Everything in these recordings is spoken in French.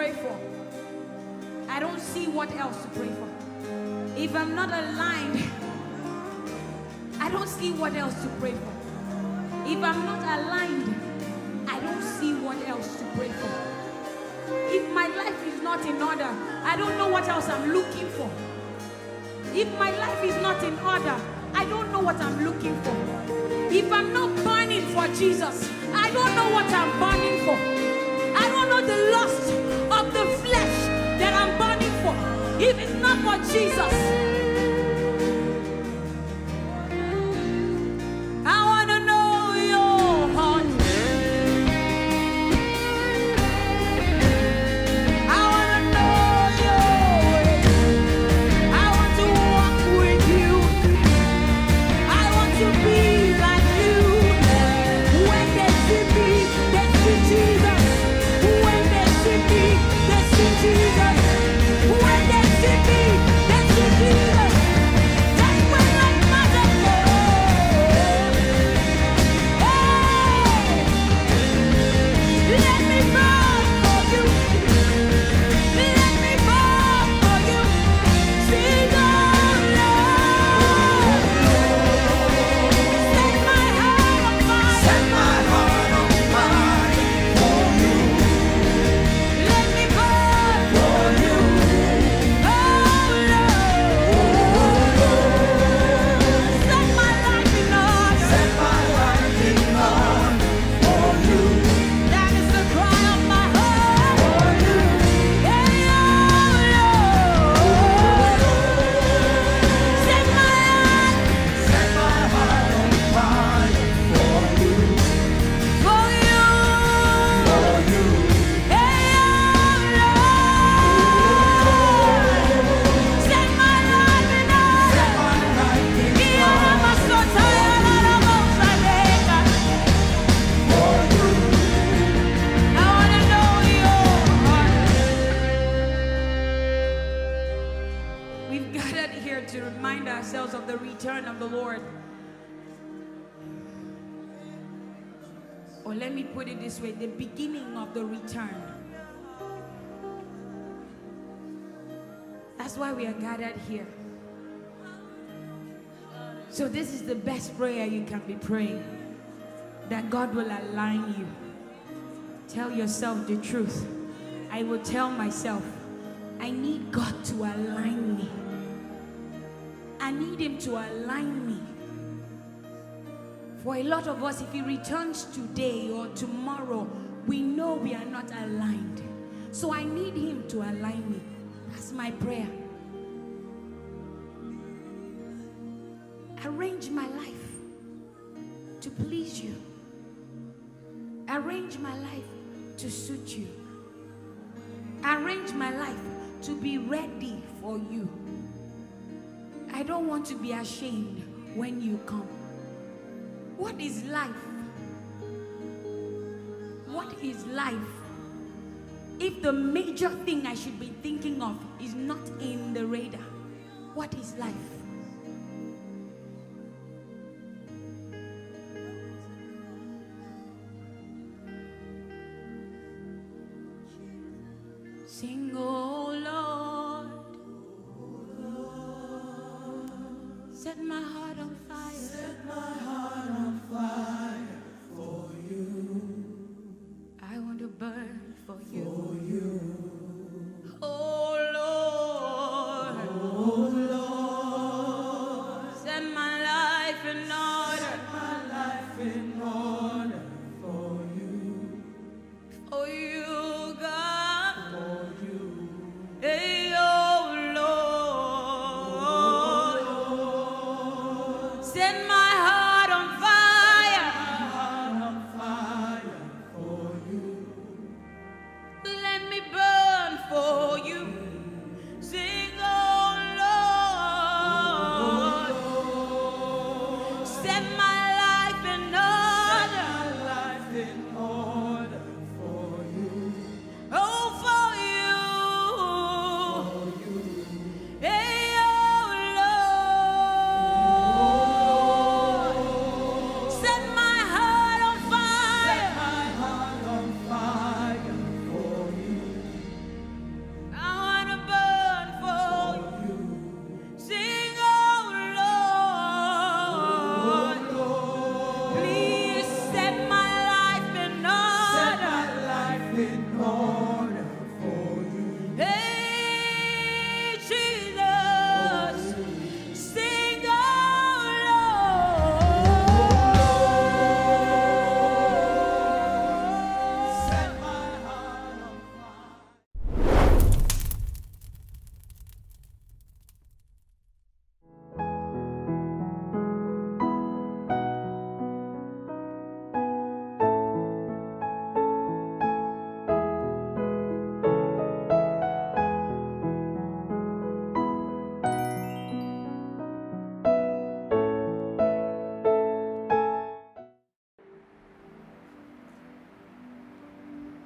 pray for, I don't see what else to pray for. If I'm not aligned, I don't see what else to pray for. If I'm not aligned, I don't see what else to pray for. If my life is not in order, I don't know what else I'm looking for. If my life is not in order, I don't know what I'm looking for. If I'm not burning for Jesus, I don't know what I'm burning for. I don't know the lust of the flesh that I'm burning for. If it's not for Jesus, I want to know your heart. I want to know your way. I want to walk with you. I want to be like you. When they see me, they see Jesus. When they see me, they see Jesus. When they see me, they see Jesus. That's when life matters more. Hey, let me burn for you. Let me burn for you. Sing on, Lord. Set my heart on fire. Set my heart on fire for you. Let me burn for you. Oh, Lord. Set my life in order. Set my life in order for you. That is the cry of my heart for you. Hey, oh, Lord. Set my heart on fire for you. For you. Hey, oh, Lord. Set my life in order. I'm so tired of Mosaic. I want to know your heart. We've gathered here to remind ourselves of the return of the Lord. Or let me put it this way, the beginning of the return. That's why we are gathered here. So this is the best prayer you can be praying. That God will align you. Tell yourself the truth. I will tell myself, I need God to align me. I need Him to align me. For a lot of us, if He returns today or tomorrow, we know we are not aligned. So I need Him to align me. That's my prayer. Arrange my life to please you. Arrange my life to suit you. Arrange my life to be ready for you. I don't want to be ashamed when you come. What is life? What is life if the major thing I should be thinking of is not in the radar? What is life? Sing, oh Lord, set my heart on fire. Set my heart on fire for you. I want to burn for you. For you. Oh Lord, set my life in order. Set my life in order for you. For you, God. For you. Hey, oh Lord.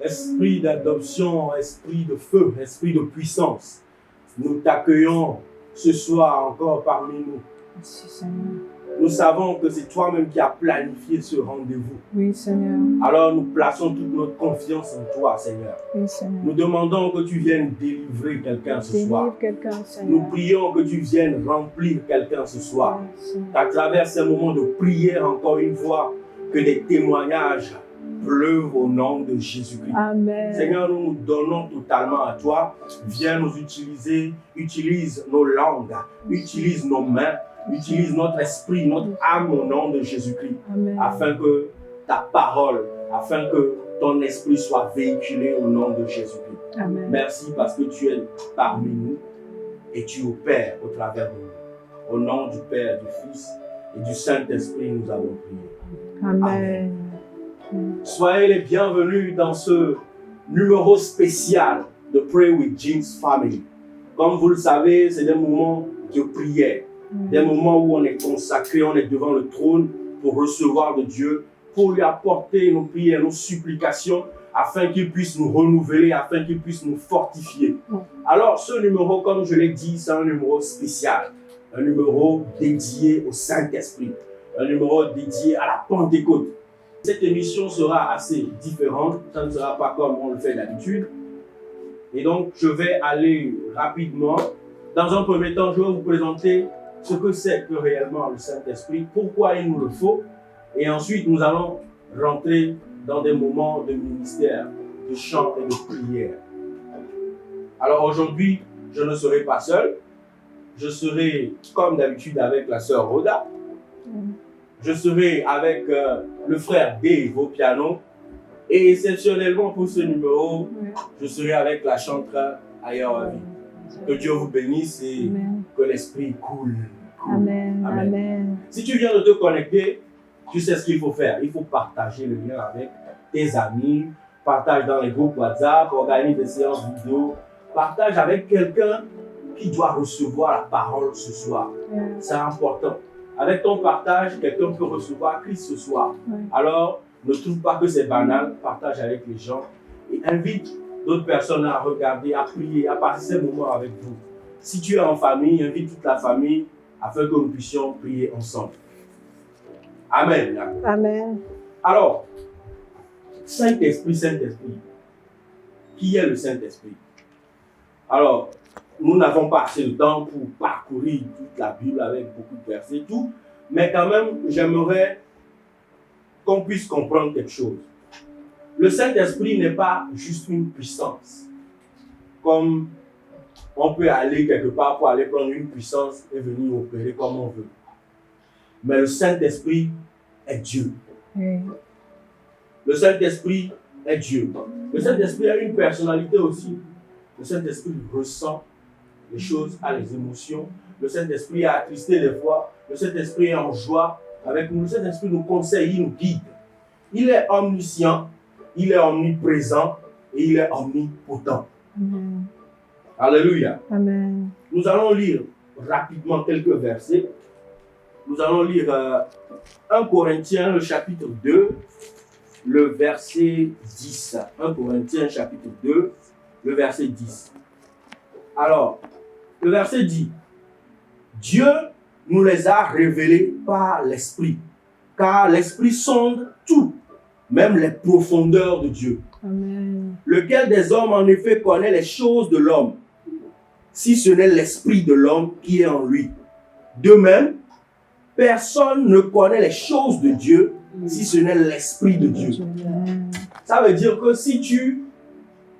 Esprit d'adoption, esprit de feu, esprit de puissance, nous t'accueillons ce soir encore parmi nous. Merci, Seigneur. Nous savons que c'est toi-même qui as planifié ce rendez-vous. Oui, Seigneur. Alors nous plaçons toute notre confiance en toi, Seigneur. Oui, Seigneur. Nous demandons que tu viennes délivrer quelqu'un ce soir. Délivre quelqu'un, Seigneur. Nous prions que tu viennes remplir quelqu'un ce soir. Merci. Qu'à travers ces moments de prière, encore une fois, que des témoignages pleuvent au nom de Jésus-Christ. Amen. Seigneur, nous nous donnons totalement à toi. Viens nous utiliser, utilise nos langues, utilise nos mains, utilise notre esprit, notre âme au nom de Jésus-Christ, Amen. afin que ta parole, afin que ton esprit soit véhiculé au nom de Jésus-Christ. Amen. Merci parce que tu es parmi nous et tu opères au travers de nous. Au nom du Père, du Fils et du Saint-Esprit, nous avons prié. Amen. Soyez les bienvenus dans ce numéro spécial de Pray with James Family. Comme vous le savez, c'est des moments de prière, des moments où on est consacré, on est devant le trône pour recevoir de Dieu, pour lui apporter nos prières, nos supplications, afin qu'il puisse nous renouveler, afin qu'il puisse nous fortifier. Alors, ce numéro, comme je l'ai dit, c'est un numéro spécial, un numéro dédié au Saint-Esprit, un numéro dédié à la Pentecôte. Cette émission sera assez différente, ça ne sera pas comme on le fait d'habitude. Et donc, je vais aller rapidement. Dans un premier temps, je vais vous présenter ce que c'est que réellement le Saint-Esprit, pourquoi il nous le faut. Et ensuite, nous allons rentrer dans des moments de ministère, de chant et de prière. Alors aujourd'hui, je ne serai pas seul. Je serai, comme d'habitude, avec la sœur Rhoda. Je serai avec le frère Dave au piano. Et exceptionnellement pour ce numéro, je serai avec la chanteuse Ayawavi. Que Dieu vous bénisse et Amen. que l'esprit coule. Amen. Amen. Amen. Si tu viens de te connecter, tu sais ce qu'il faut faire. Il faut partager le lien avec tes amis, partage dans les groupes WhatsApp, organise des séances vidéo, partage avec quelqu'un qui doit recevoir la parole ce soir. C'est important. Avec ton partage, quelqu'un peut recevoir Christ ce soir. Alors, ne trouve pas que c'est banal, partage avec les gens et invite d'autres personnes à regarder, à prier, à passer ces moments avec vous. Si tu es en famille, invite toute la famille afin que nous puissions prier ensemble. Amen. Amen. Alors, Saint-Esprit, Saint-Esprit. Qui est le Saint-Esprit? Alors, nous n'avons pas assez de temps pour parcourir toute la Bible avec beaucoup de versets et tout, mais quand même, j'aimerais qu'on puisse comprendre quelque chose. Le Saint-Esprit n'est pas juste une puissance. Comme on peut aller quelque part pour aller prendre une puissance et venir opérer comme on veut. Mais le Saint-Esprit est Dieu. Oui. Le Saint-Esprit est Dieu. Le Saint-Esprit a une personnalité aussi. Le Saint-Esprit ressent les choses, a les émotions. Le Saint-Esprit est attristé des fois. Le Saint-Esprit est en joie avec nous. Le Saint-Esprit nous conseille, il nous guide. Il est omniscient, il est omniprésent et il est omnipotent. Amen. Alléluia. Amen. Nous allons lire rapidement quelques versets. Nous allons lire 1 Corinthiens, le chapitre 2, le verset 10. 1 Corinthiens, chapitre 2, le verset 10. Alors, le verset dit, Dieu nous les a révélés par l'Esprit, car l'Esprit sonde tout, même les profondeurs de Dieu. Amen. Lequel des hommes en effet connaît les choses de l'homme, si ce n'est l'Esprit de l'homme qui est en lui. De même, personne ne connaît les choses de Dieu, si ce n'est l'Esprit de Dieu. Ça veut dire que si tu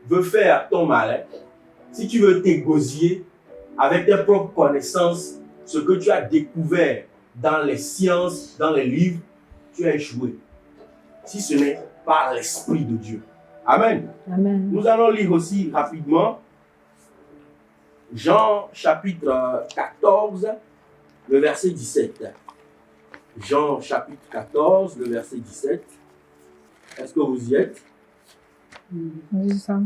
veux faire ton malin, si tu veux t'égosiller avec tes propres connaissances, ce que tu as découvert dans les sciences, dans les livres, tu as échoué. Si ce n'est pas l'Esprit de Dieu. Amen. Amen. Nous allons lire aussi rapidement Jean chapitre 14, le verset 17. Jean chapitre 14, le verset 17. Est-ce que vous y êtes? Oui, ça.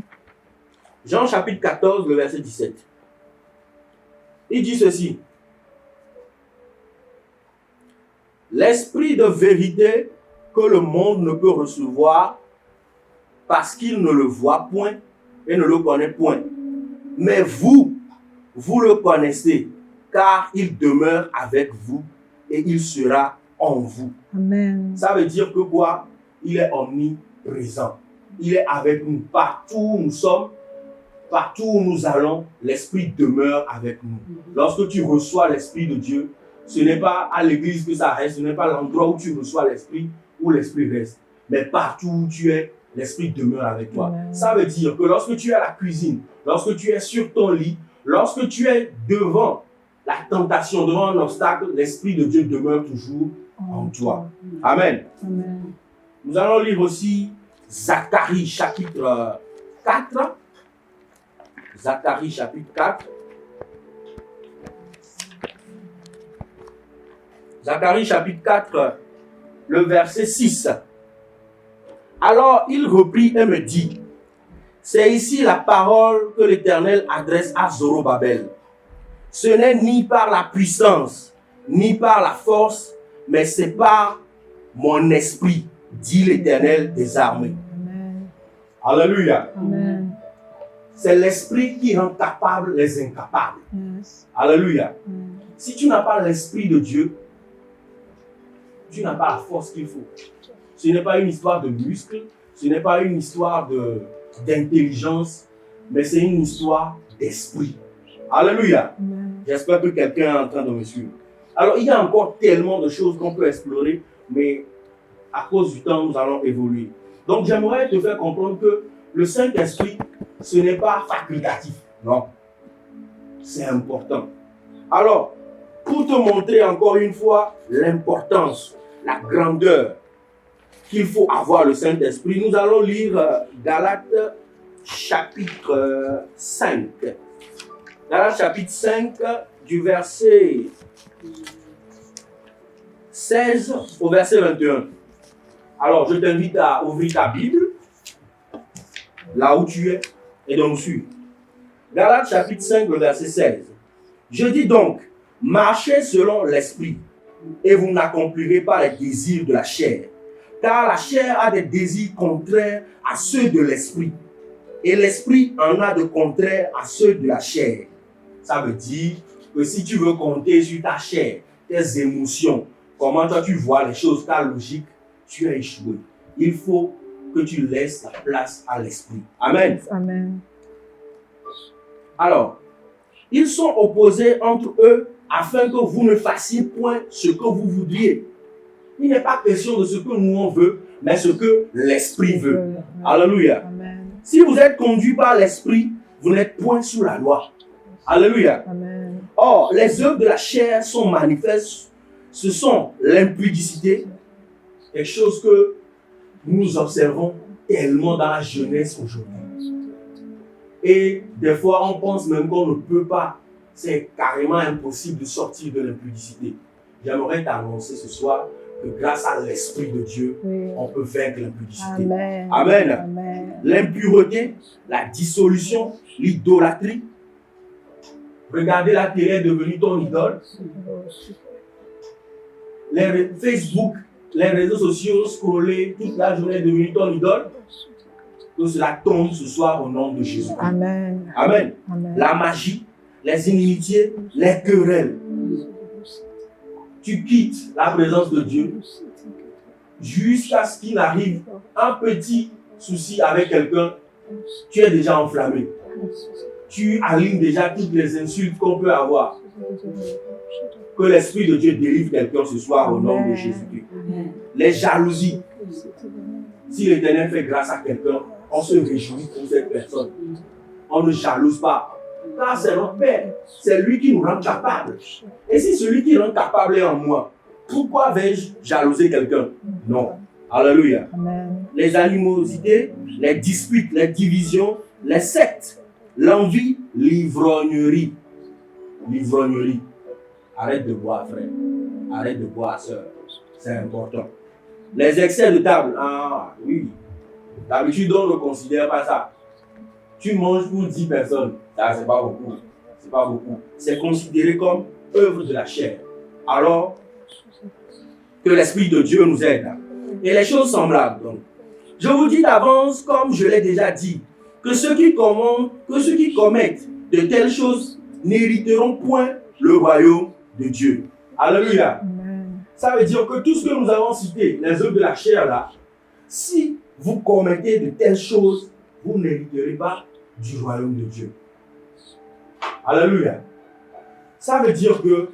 Jean chapitre 14, le verset 17. Il dit ceci. L'esprit de vérité que le monde ne peut recevoir parce qu'il ne le voit point et ne le connaît point. Mais vous, vous le connaissez, car il demeure avec vous et il sera en vous. Amen. Ça veut dire que quoi? Il est omniprésent. Il est avec nous partout où nous sommes, partout où nous allons, l'Esprit demeure avec nous. Lorsque tu reçois l'Esprit de Dieu, ce n'est pas à l'église que ça reste, ce n'est pas l'endroit où tu reçois l'Esprit où l'Esprit reste, mais partout où tu es, l'Esprit demeure avec toi. Amen. Ça veut dire que lorsque tu es à la cuisine, lorsque tu es sur ton lit, lorsque tu es devant la tentation, devant un obstacle, l'Esprit de Dieu demeure toujours en toi. Amen. Amen. Nous allons lire aussi Zacharie chapitre 4. Zacharie chapitre 4. Zacharie chapitre 4, le verset 6. Alors il reprit et me dit, c'est ici la parole que l'Éternel adresse à Zorobabel. Ce n'est ni par la puissance, ni par la force, mais c'est par mon esprit, dit l'Éternel des armées. Amen. Alléluia. Amen. C'est l'esprit qui rend capable les incapables. Yes. Alléluia. Amen. Si tu n'as pas l'esprit de Dieu, tu n'as pas la force qu'il faut. Ce n'est pas une histoire de muscles, ce n'est pas une histoire d'intelligence, mais c'est une histoire d'esprit. Alléluia. Amen. J'espère que quelqu'un est en train de me suivre. Alors, il y a encore tellement de choses qu'on peut explorer, mais à cause du temps, nous allons évoluer. Donc, j'aimerais te faire comprendre que le Saint-Esprit, ce n'est pas facultatif. Non. C'est important. Alors, pour te montrer encore une fois l'importance, la grandeur qu'il faut avoir le Saint-Esprit, nous allons lire Galates chapitre 5. Galates chapitre 5 du verset 16 au verset 21. Alors, je t'invite à ouvrir ta Bible, là où tu es, et de nous suivre. Galates chapitre 5, le verset 16. Je dis donc, marchez selon l'esprit, et vous n'accomplirez pas les désirs de la chair. Car la chair a des désirs contraires à ceux de l'esprit, et l'esprit en a de contraires à ceux de la chair. Ça veut dire que si tu veux compter sur ta chair, tes émotions, comment toi tu vois les choses, ta logique, tu as échoué. Il faut que tu laisses la place à l'esprit. Amen. Amen. Alors, ils sont opposés entre eux afin que vous ne fassiez point ce que vous voudriez. Il n'est pas question de ce que nous on veut, mais ce que l'esprit veut. Alléluia. Amen. Si vous êtes conduit par l'esprit, vous n'êtes point sous la loi. Alléluia. Amen. Or, les œuvres de la chair sont manifestes. Ce sont l'impudicité, quelque chose que nous observons tellement dans la jeunesse aujourd'hui. Et des fois, on pense même qu'on ne peut pas. C'est carrément impossible de sortir de l'impudicité. J'aimerais t'annoncer ce soir que grâce à l'Esprit de Dieu, Oui. on peut vaincre l'impudicité. Amen. Amen. Amen. L'impureté, la dissolution, l'idolâtrie. Regardez, la télé est devenue ton idole. Facebook, les réseaux sociaux, scroller toute la journée est devenu ton idole. Que cela tombe ce soir au nom de Jésus. Amen. Amen. Amen. La magie, les inimitiés, les querelles. Tu quittes la présence de Dieu jusqu'à ce qu'il arrive un petit souci avec quelqu'un. Tu es déjà enflammé. Tu alignes déjà toutes les insultes qu'on peut avoir. Que l'Esprit de Dieu délivre quelqu'un ce soir au nom de Jésus-Christ. Les jalousies. Si l'Éternel fait grâce à quelqu'un, on se réjouit pour cette personne. On ne jalouse pas. Car c'est notre Père. C'est lui qui nous rend capables. Et si celui qui rend capable est en moi, pourquoi vais-je jalouser quelqu'un? Non. Alléluia. Amen. Les animosités, les disputes, les divisions, les sectes, l'envie, l'ivrognerie. L'ivrognerie. Arrête de boire, frère. Arrête de boire, sœur. C'est important. Les excès de table. Ah, oui. D'habitude, on ne considère pas ça. Tu manges pour 10 personnes. Ça, c'est pas beaucoup. C'est pas beaucoup. C'est considéré comme œuvre de la chair. Alors, que l'Esprit de Dieu nous aide. Et les choses semblables, donc. Je vous dis d'avance, comme je l'ai déjà dit, que ceux qui commettent de telles choses n'hériteront point le royaume de Dieu. Alléluia. Amen. Ça veut dire que tout ce que nous avons cité, les œuvres de la chair là, si vous commettez de telles choses, vous n'hériterez pas du royaume de Dieu. Alléluia. Ça veut dire que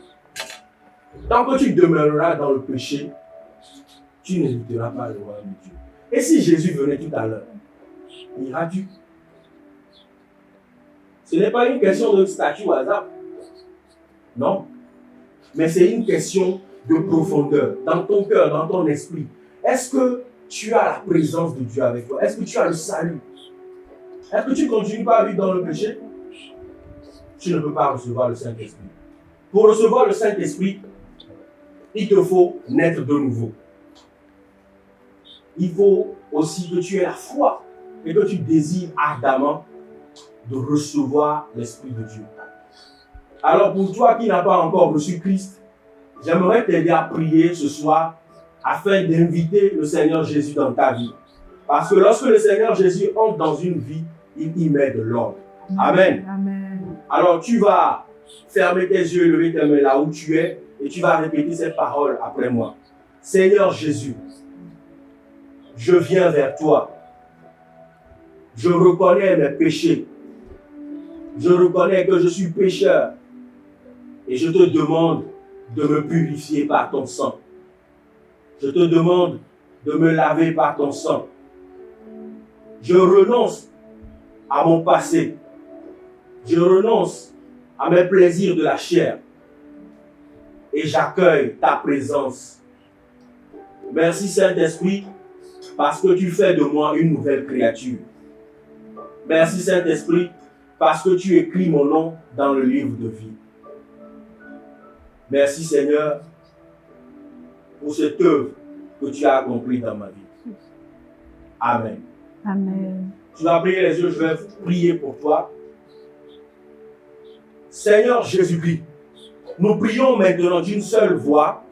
tant que tu demeureras dans le péché, tu n'hériteras pas le royaume de Dieu. Et si Jésus venait tout à l'heure, iras-tu? Ce n'est pas une question de statut au hasard. Non. Mais c'est une question de profondeur, dans ton cœur, dans ton esprit. Est-ce que tu as la présence de Dieu avec toi? Est-ce que tu as le salut? Est-ce que tu ne continues pas à vivre dans le péché? Tu ne peux pas recevoir le Saint-Esprit. Pour recevoir le Saint-Esprit, il te faut naître de nouveau. Il faut aussi que tu aies la foi et que tu désires ardemment de recevoir l'Esprit de Dieu. Alors pour toi qui n'as pas encore reçu Christ, j'aimerais t'aider à prier ce soir afin d'inviter le Seigneur Jésus dans ta vie. Parce que lorsque le Seigneur Jésus entre dans une vie, il y met de l'ordre. Amen. Amen. Alors tu vas fermer tes yeux et lever tes mains là où tu es et tu vas répéter ces paroles après moi. Seigneur Jésus, je viens vers toi. Je reconnais mes péchés. Je reconnais que je suis pécheur. Et je te demande de me purifier par ton sang. Je te demande de me laver par ton sang. Je renonce à mon passé. Je renonce à mes plaisirs de la chair. Et j'accueille ta présence. Merci Saint-Esprit, parce que tu fais de moi une nouvelle créature. Merci Saint-Esprit, parce que tu écris mon nom dans le livre de vie. Merci Seigneur pour cette œuvre que tu as accomplie dans ma vie. Amen. Amen. Tu vas prier les yeux, je vais prier pour toi. Seigneur Jésus-Christ, nous prions maintenant d'une seule voix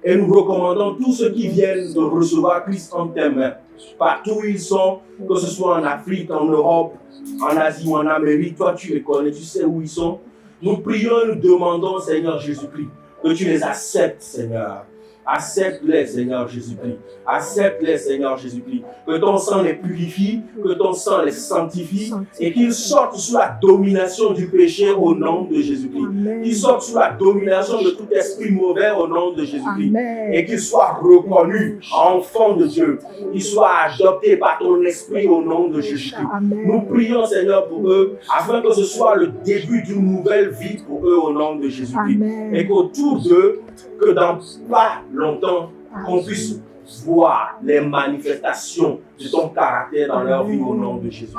et nous recommandons tous ceux qui viennent de recevoir Christ entre tes mains. Partout où ils sont, que ce soit en Afrique, en Europe, en Asie ou en Amérique, toi tu les connais, tu sais où ils sont. Nous prions et nous demandons, Seigneur Jésus-Christ, que tu les acceptes, Seigneur. Accepte-les, Seigneur Jésus-Christ. Accepte-les, Seigneur Jésus-Christ. Que ton sang les purifie, que ton sang les sanctifie et qu'ils sortent sous la domination du péché au nom de Jésus-Christ. Qu'ils sortent sous la domination de tout esprit mauvais au nom de Jésus-Christ. Et qu'ils soient reconnus enfants de Dieu. Qu'ils soient adoptés par ton esprit au nom de Jésus-Christ. Nous prions, Seigneur, pour eux, afin que ce soit le début d'une nouvelle vie pour eux au nom de Jésus-Christ. Et qu'autour d'eux, que dans pas longtemps, qu'on puisse voir les manifestations de ton caractère dans leur vie au nom de Jésus.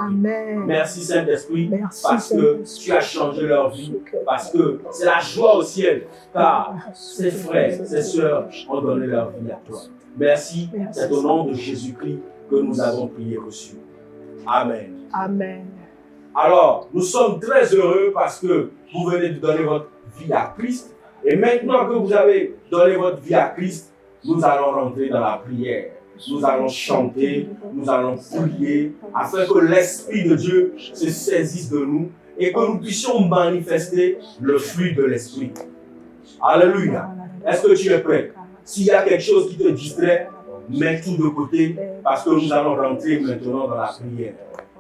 Merci Saint-Esprit, parce que tu as changé leur vie, parce que c'est la joie au ciel, car ses frères, ses sœurs ont donné leur vie à toi. Merci, c'est au nom de Jésus-Christ que nous avons prié reçu. Amen. Amen. Alors, nous sommes très heureux parce que vous venez de donner votre vie à Christ. Et maintenant que vous avez donné votre vie à Christ, nous allons rentrer dans la prière. Nous allons chanter, nous allons prier, afin que l'Esprit de Dieu se saisisse de nous et que nous puissions manifester le fruit de l'Esprit. Alléluia. Est-ce que tu es prêt? S'il y a quelque chose qui te distrait, mets tout de côté parce que nous allons rentrer maintenant dans la prière.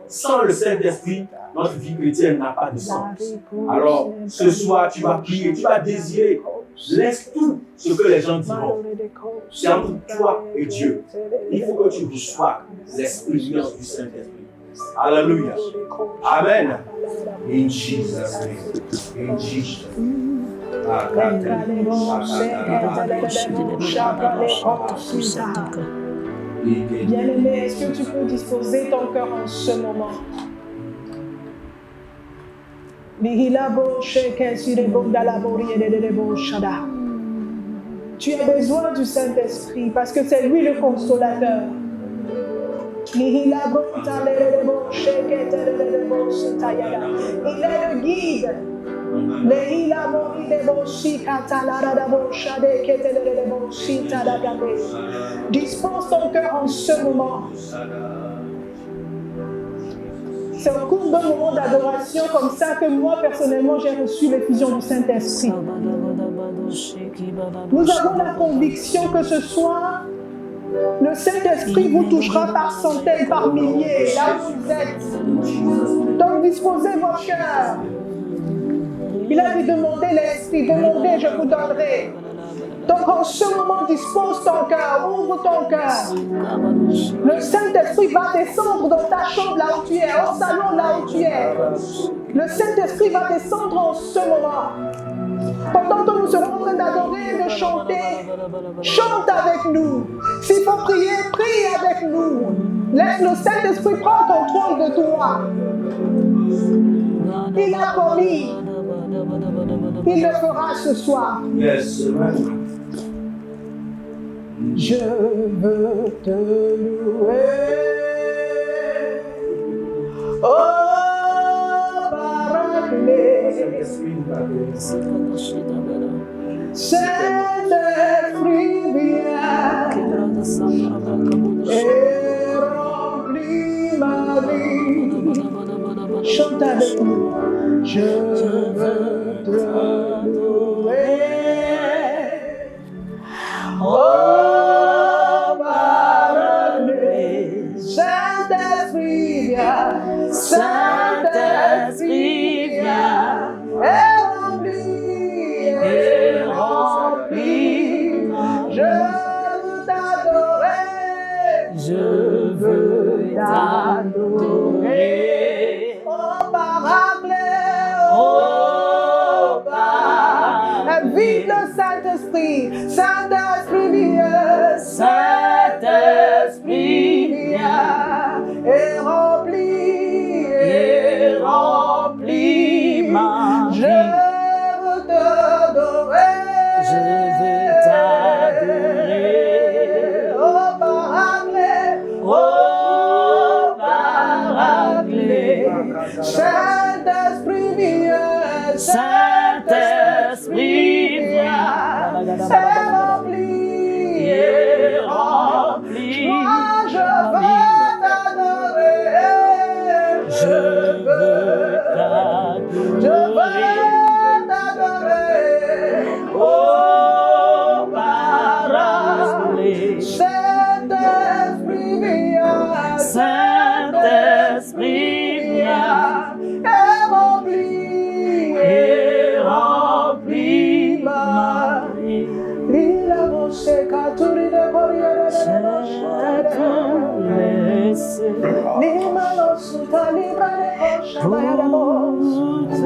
Sans le Saint-Esprit, notre vie chrétienne n'a pas de sens. Alors, ce soir, tu vas prier, tu vas désirer. Laisse tout ce que les gens diront. C'est entre toi et Dieu. Il faut que tu reçoives l'expérience du Saint-Esprit. Alléluia. Amen. In Jesus' name. In Jesus' name. Bien-aimé, est-ce que tu peux disposer ton cœur en ce moment? Tu as besoin du Saint-Esprit parce que c'est lui le consolateur. Il est le guide Dispose ton cœur en ce moment. C'est au cours d'un moment d'adoration comme ça que moi, personnellement, j'ai reçu l'effusion du Saint-Esprit. Nous avons la conviction que ce soir, le Saint-Esprit vous touchera par centaines, par milliers, là où vous êtes. Donc, disposez vos cœurs. Il a dit demandez l'Esprit, demandez, je vous donnerai. Donc en ce moment, dispose ton cœur, ouvre ton cœur. Le Saint-Esprit va descendre dans ta chambre là où tu es, au salon là où tu es. Le Saint-Esprit va descendre en ce moment. Pendant que nous serons en train d'adorer et de chanter, chante avec nous. S'il faut prier, prie avec nous. Laisse le Saint-Esprit prendre contrôle de toi. Il a promis. Il le fera ce soir. Yes. Je veux te louer. Oh, Paraclet. Saint-Esprit vient et remplit ma vie. Chante avec nous. Je veux te louer. Oh, Paraclet. Saint-Esprit vient. Saint-Esprit vient. Et remplit. Je veux t'adorer. Je veux t'adorer. Oh, Paraclet. Oh, Paraclet. Vive le Saint-Esprit. Saint-Esprit vient. Saint-Esprit vient. Et remplit ma vie. Je veux t'adorer. Je veux t'adorer. Oh, Paraclet. Oh, Paraclet. Saint-Esprit vient. Saint-Esprit vient. Et remplit. Moi, je veux t'adorer. Je veux t'adorer. Je veux t'adorer. Oh, Paraclet. Saint-Esprit vient. Saint-Esprit vient. Et remplit ma vie. Lila Moshe Katuri de Corriere de Moshe. Lima lo suta libra de Moshe Bayada Moshe.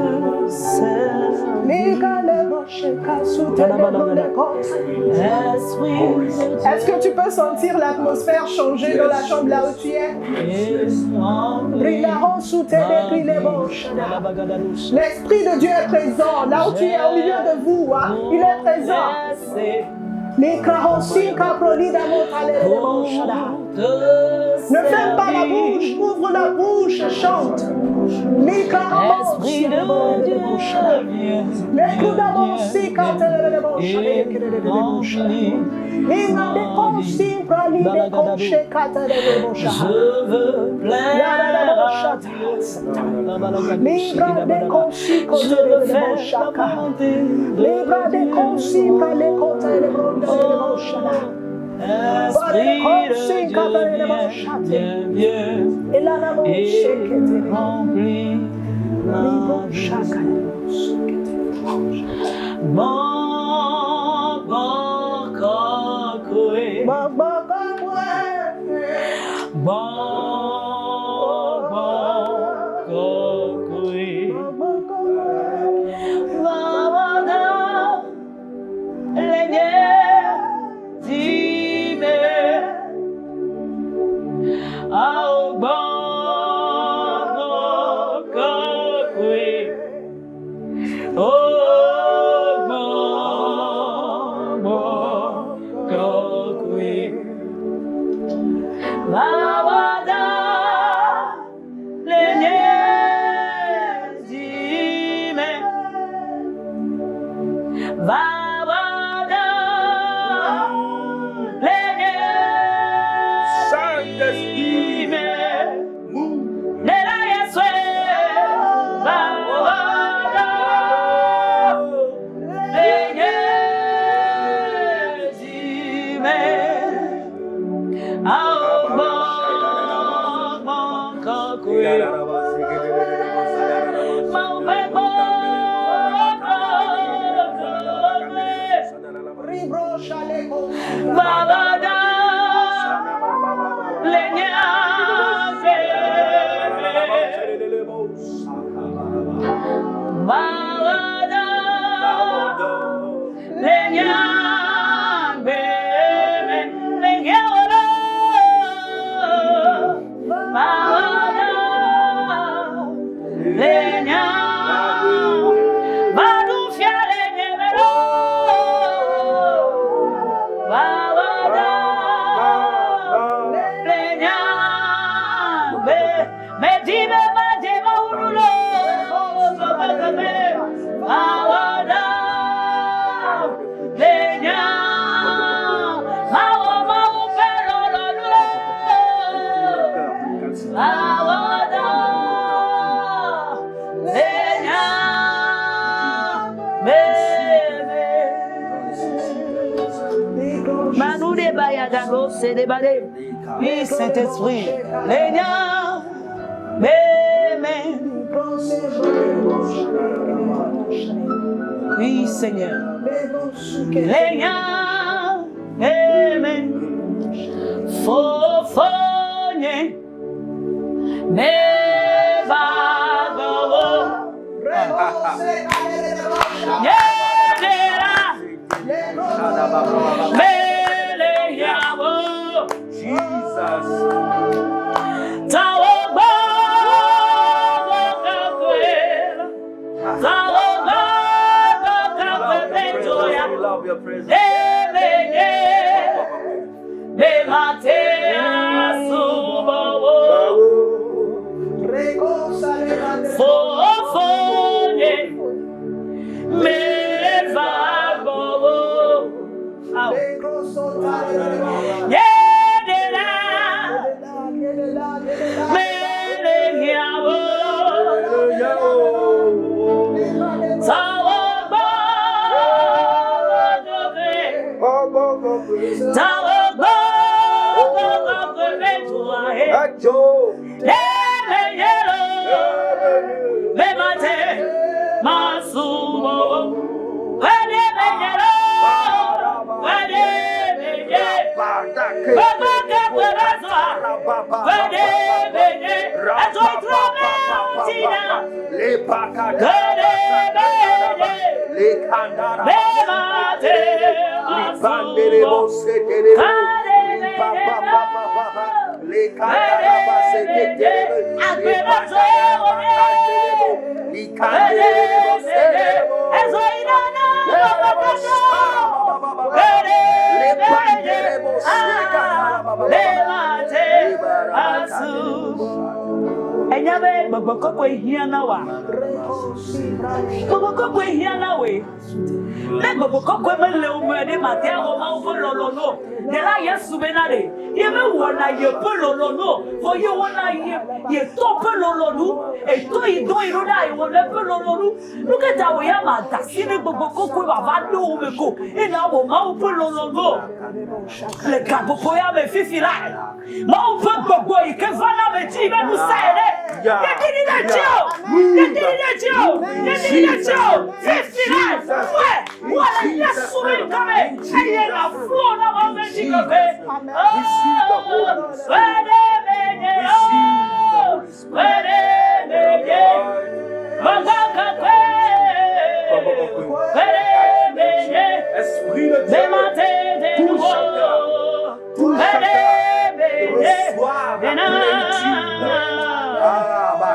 Lika le Moshe Kasute de Moshe. Est-ce que tu peux sentir l'atmosphère changer dans la chambre là où tu es? L'Esprit de Dieu est présent là où tu es, au milieu de vous. Hein? Il est présent. Ne ferme pas la bouche, ouvre la bouche, chante. Esprit de Dieu, je veux plaire à Dieu. Je veux faire la volonté de Esprit de Dieu, viens et remplis ma vie. La Vavada, Lenye, Saint-Esprit, Nela Yeswe, Vavada, Lenye, Zime, Aobo, Monkakwe, Maupebo, Vavada, Lenyabe, Vavada, Lenyabe, Lenyabe, Vavada, Lenyabe, Badufia Lenyebe, Vavada, Lenyabe, Medime Badema Urulo, Vavada, Lenyabe, Mawa Mawa Perolo, Vavada, Lenyabe, Manoude Bayadano, c'est des balais. Oui, Saint-Esprit, Lénia, oui, Seigneur, Lénia, Fofonye, Nevago, Yedera, Meleyawo, Jesus. Tawoba, Bokakwela, Tawoba, Bokakwela, We love your presence. Eleye, Bematea Subawo, Fofonye, Mevago, Yedera, Meleyawo, Tawoba, Tawoba, Enyabe gbogbo hiana wa. Gbogbo hiana we. Le gbogbo me le umede matia ho ma ufo lolono. De la Yesu benade. Ye me wona ye pe lolono. For you wona ye to pe lolono. E to ido iroda e wona pe lolono. Look at how we am at sine gbogbo wa va do me ko. E na wo ma pe lolono. Le gbogbo ya me fifila. Ma ufo gbogbo ike fana me ti me nu sere. Esprit de Dieu, reçois la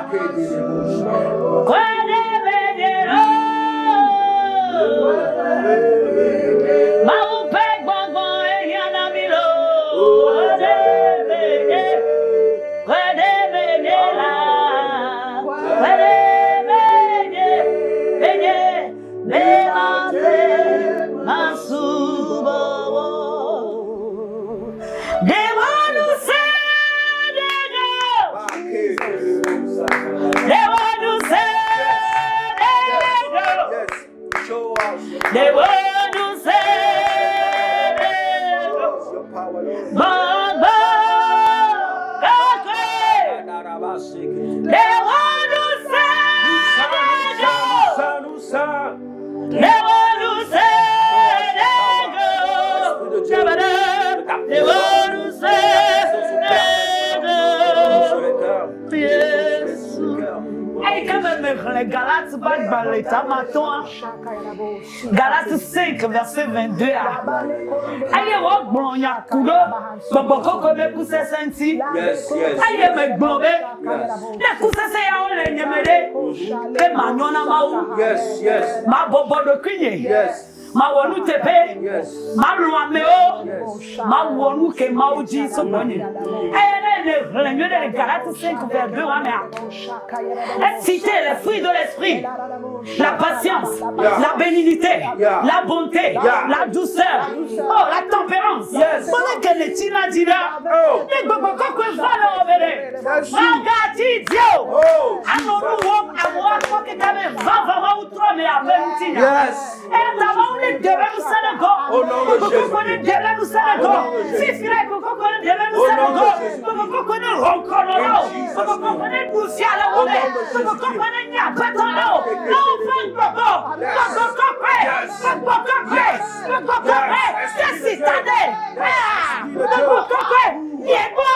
plénitude. Masubawo. Dewanu sedego. Dewanu sedego. Yes. Show us Dewanu sedego. your power, Lord. Baba kakwe. Dewanu sedego. Dewanu sedego. Jabada. Dewanu sedego. Yes. Hey, quand même, les Galates battent par l'état matin. Galates 5, verset 22. Aïe, wok bon yakudo. Boko kome kuse senti. Yes, yes. Aïe, me blombe. Le kuse se ya ole nyemede. E manyona mau. Yes, yes. Ma bobo de kunye. Yes. Ma wonu tepe. Yes. Ma luameo. Ma wonu ke mauji so boni. Aïe, le Galates 5, verset 2. Citer les fruits de l'esprit, la patience, la bénignité, la bonté, la douceur, oh, la tempérance. Yes. Voilà que les tina dira. Les boboko que valent obéir. Magati Dio. Oh, Amour, amour, quoi que quand même, va outre mais avec tina. Yes. Et d'abord on est devant nous Sénégal. Au nom de Jésus. On est devant nous Sénégal. Si frère, on est devant nous Sénégal. On est roncololo. On est poussière là on est. On est nia pétalo. Non, fais bobo. Bobo. C'est citadelle. Bobo. Yebo.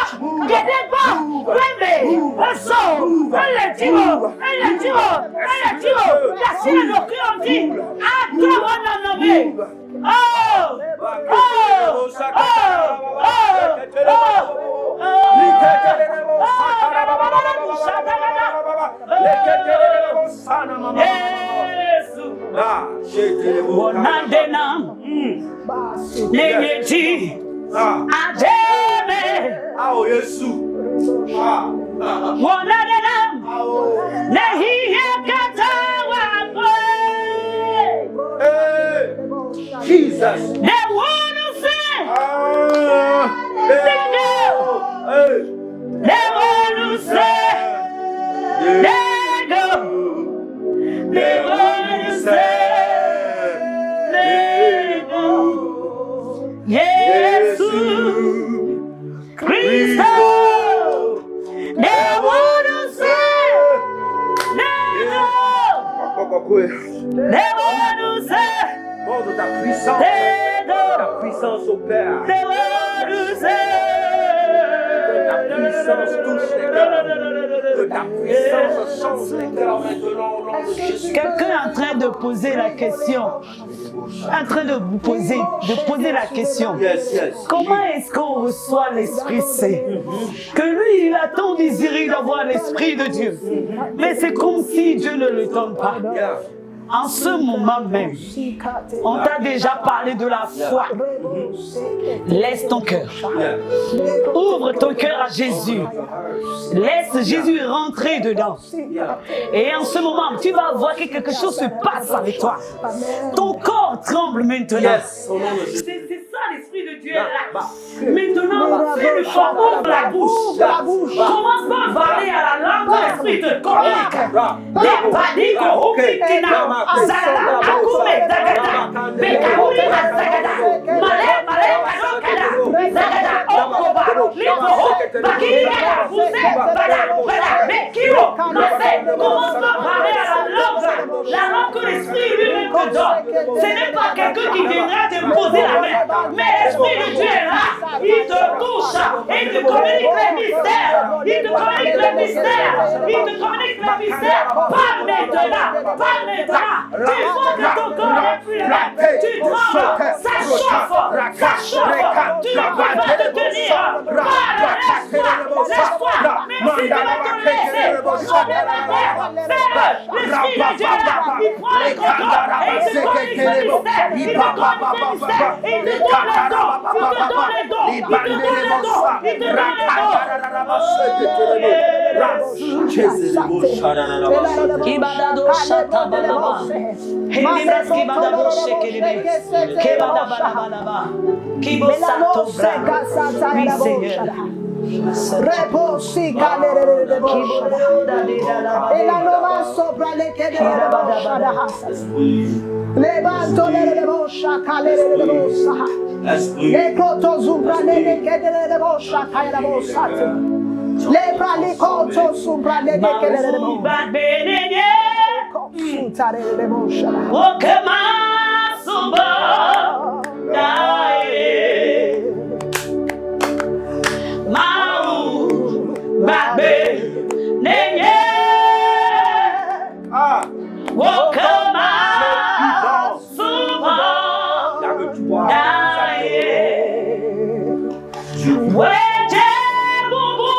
Gedebo. Wembe. Oso. Elle tiro. La sire le cri on dit. À toi on a nommé. Bonandena, Lenyeji, Ademe, Oh, Jesus. Bonandena, Nehiye Katawakwe, Hey, Jesus. the one who said, Hey. the one who said, let go, the one who said, let go, Jesus Christ, the one who said, let go, the one who said, Oh, de ta puissance. let Ta go, puissance opère. the one who said, Ta puissance touche les cœurs. Que ta puissance change les cœurs maintenant au nom de Jésus. Quelqu'un est en train de poser la question. En train de vous poser la question. Yes, yes. Comment est-ce qu'on reçoit l'Esprit Saint? Que lui, il a tant désiré d'avoir l'Esprit de Dieu. Mais c'est comme si Dieu ne le donne pas. Yeah. En ce moment même, on t'a déjà parlé de la foi. Laisse ton cœur. Yeah. Ouvre ton cœur à Jésus. Laisse Jésus rentrer dedans. Et en ce moment, tu vas voir que quelque chose se passe avec toi. Ton corps tremble maintenant. Yes, au nom de Jésus. C'est ça l'Esprit de Dieu est là. Maintenant, fais le choix, ouvre la bouche. Commence par parler à la langue de l'Esprit de communique. Les paniques, Rukitina, Zalala, Akume, Zagada, Bekaouri, Zagada, Malé, Adokada, Zagada, Okoba, Lipo, Bakiriga, Foussé, Bada, Bekiro, Massé. Commence par parler à la langue que l'Esprit lui-même te donne. Ce n'est pas quelqu'un qui viendra te poser la main, mais l'Esprit de Dieu est là. Il te touche, il te communique les mystères, il te communique les mystères, il te communique les mystères. Parle maintenant. Tu vois que ton corps n'est plus le même. Tu trembles, ça chauffe. Tu ne peux pas te tenir. Parle, laisse-toi. Même si tu vas te laisser, fais-le. L'Esprit de Dieu est là. Il prend le contrôle et il te communique les mystères. Il te communique les mystères. Il te donne les dons. Il te donne les dons. Il te donne les dons. Il te donne les dons. Kibadado shata balaba. Hemibras kibadado sheke Reposi calere de boshada. E la nova sopra le kedere de boshada. Levanto le bosha calere de bosa. Le koto zubra le kedere de bosha kaya bosa. Le brali koto zubra le kedere de bosa. Sutare de bosha. O kama suba dae. Mau babe nenye wokama suba dae weje bubu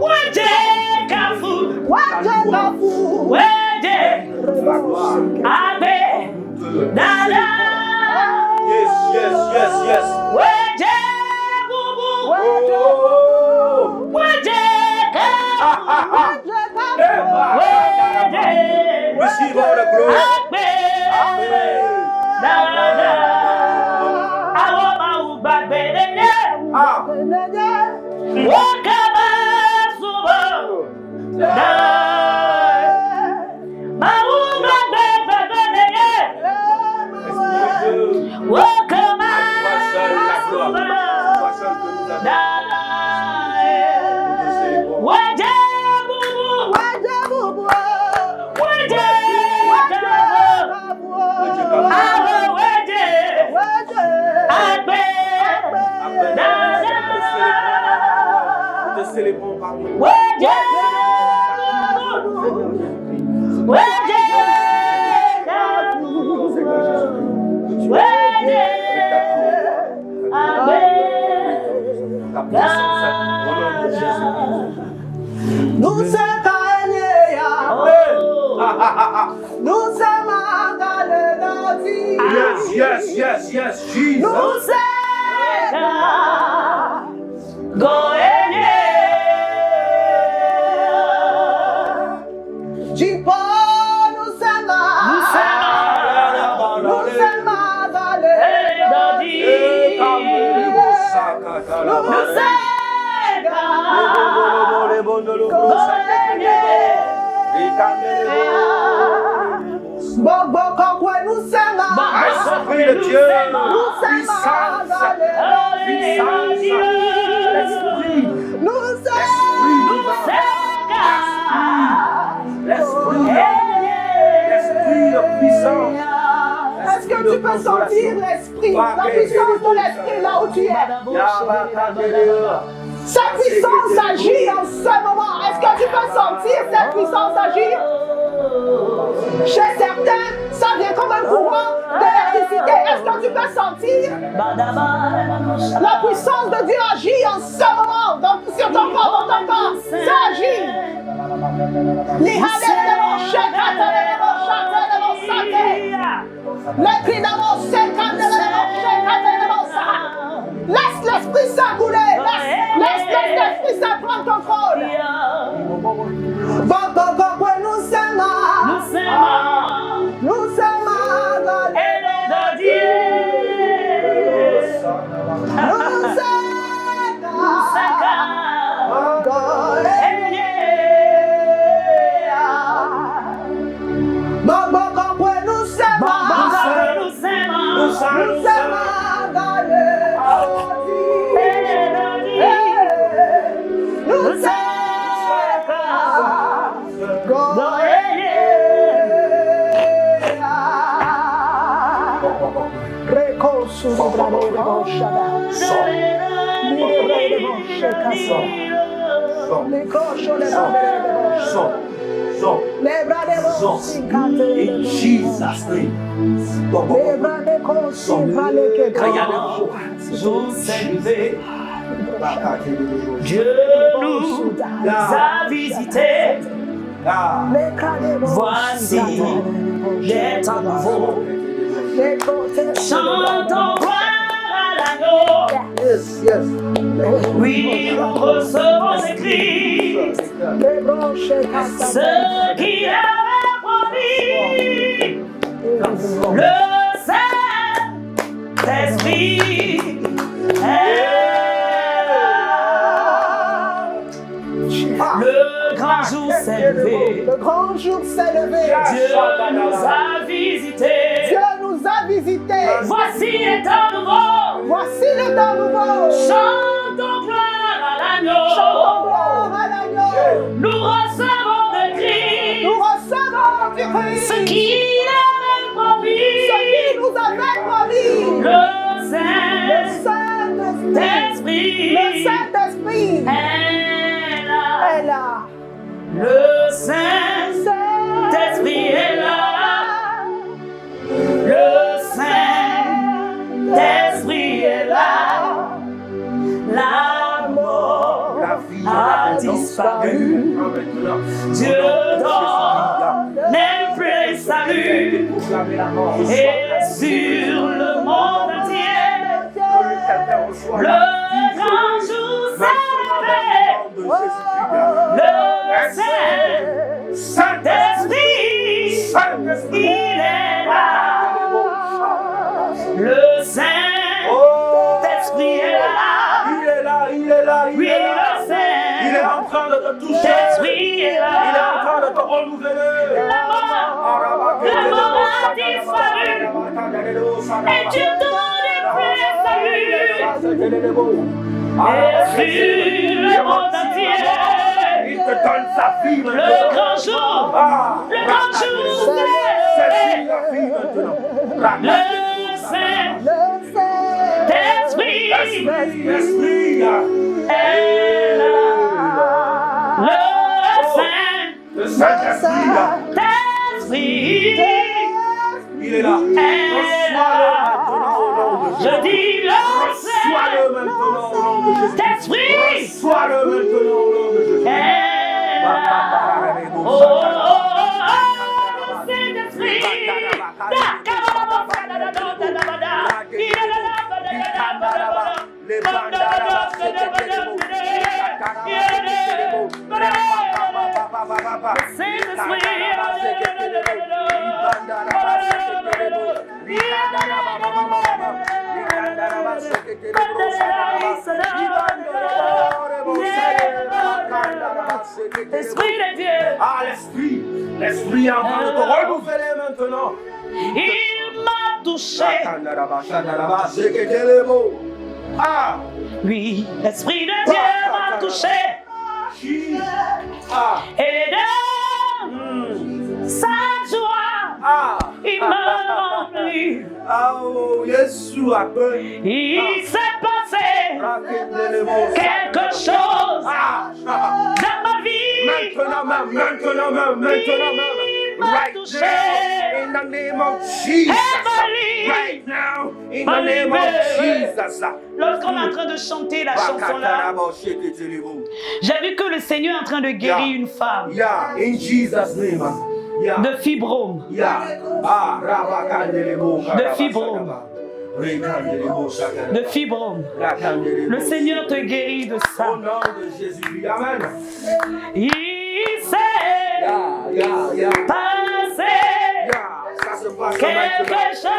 weje kafu weje abe dada Yes. weje Receive all the glory. Célébrons par nous. Nous sommes nous sommes Yes, Jesus. Nous sommes Esprit de Dieu, puissance, l'esprit de puissance. Est-ce que tu peux sentir l'esprit, la puissance de l'esprit là où tu es? Cette puissance agit en ce moment. Est-ce que tu peux sentir cette puissance agir? Chez certains, ça vient comme un courant d'électricité. Est-ce que tu peux sentir? La puissance de Dieu agit en ce moment. Donc, sur ton corps, dans ton corps, ça agit. Laisse l'Esprit Saint couler. Laisse l'Esprit Saint prendre contrôle. Nous sommes In Jesus' name. Dieu nous a visités. Voici des temps nouveaux. Chantons gloire à l'agneau. Oui, nous recevons les cris. Ce qui avait promis Le Saint-Esprit est là. Le grand jour s'est levé. Le grand jour s'est levé. Dieu nous a visités. Dieu nous a visités. Voici les temps nouveaux. Voici le temps nouveau. Chantons gloire à l'agneau. Chantons gloire à l'agneau. Nous recevons de Christ Nous recevons du Christ ce qu'il avait promis. ce qu'il nous avait promis. Le Saint-Esprit. Saint-Esprit Le Saint-Esprit est là. est là. Le Saint-Esprit est là. Le Saint-Esprit est là. La mort a disparu. Dieu donne n'est plus le salut. Et sur le monde entier, le grand jour s'est levé. Le Saint-Esprit, il est là. Le Saint-Esprit est là. Il est là, il est là, il Oui, est là. le Saint-Esprit Il est en train de te toucher. est Il est en là. train de te renouveler. La mort a disparu. Et Dieu donne le salut. Et sur le monde entier, Il te donne sa vie le maintenant. grand jour, Ah, le grand jour, saisis la vie maintenant. le Saint-Esprit L'esprit est là. le Saint-Esprit là. Saint-Esprit Il est là. Reçois-le maintenant au nom de je Jésus. dis le Reçois-le maintenant au nom de Jésus. Saint-Esprit Reçois-le maintenant au nom de Jésus. est là. Oh, Saint-Esprit. Esprit de Dieu, Ah, l'esprit est en train de te renouveler maintenant. il m'a touché. Ah, Oui, l'Esprit de Dieu m'a touché. ah, Et de sa joie, ah, il m'a rempli. ah, oh, Jésus a peur. Il s'est passé quelque chose dans ma vie. Maintenant même, Il m'a right touché. now, in the name of Jesus, right now, in the name of Jesus. Lorsqu'on est en train de chanter la chanson là, j'ai vu que le Seigneur est en train de guérir une femme Yeah, in Jesus' name. Yeah, de fibrome. yeah. Ah, De fibrome. De fibrome. Le Seigneur te guérit de Au ça. nom de Jésus, amen. Il s'est Yeah. passé Ça se passe quelque maintenant. chose.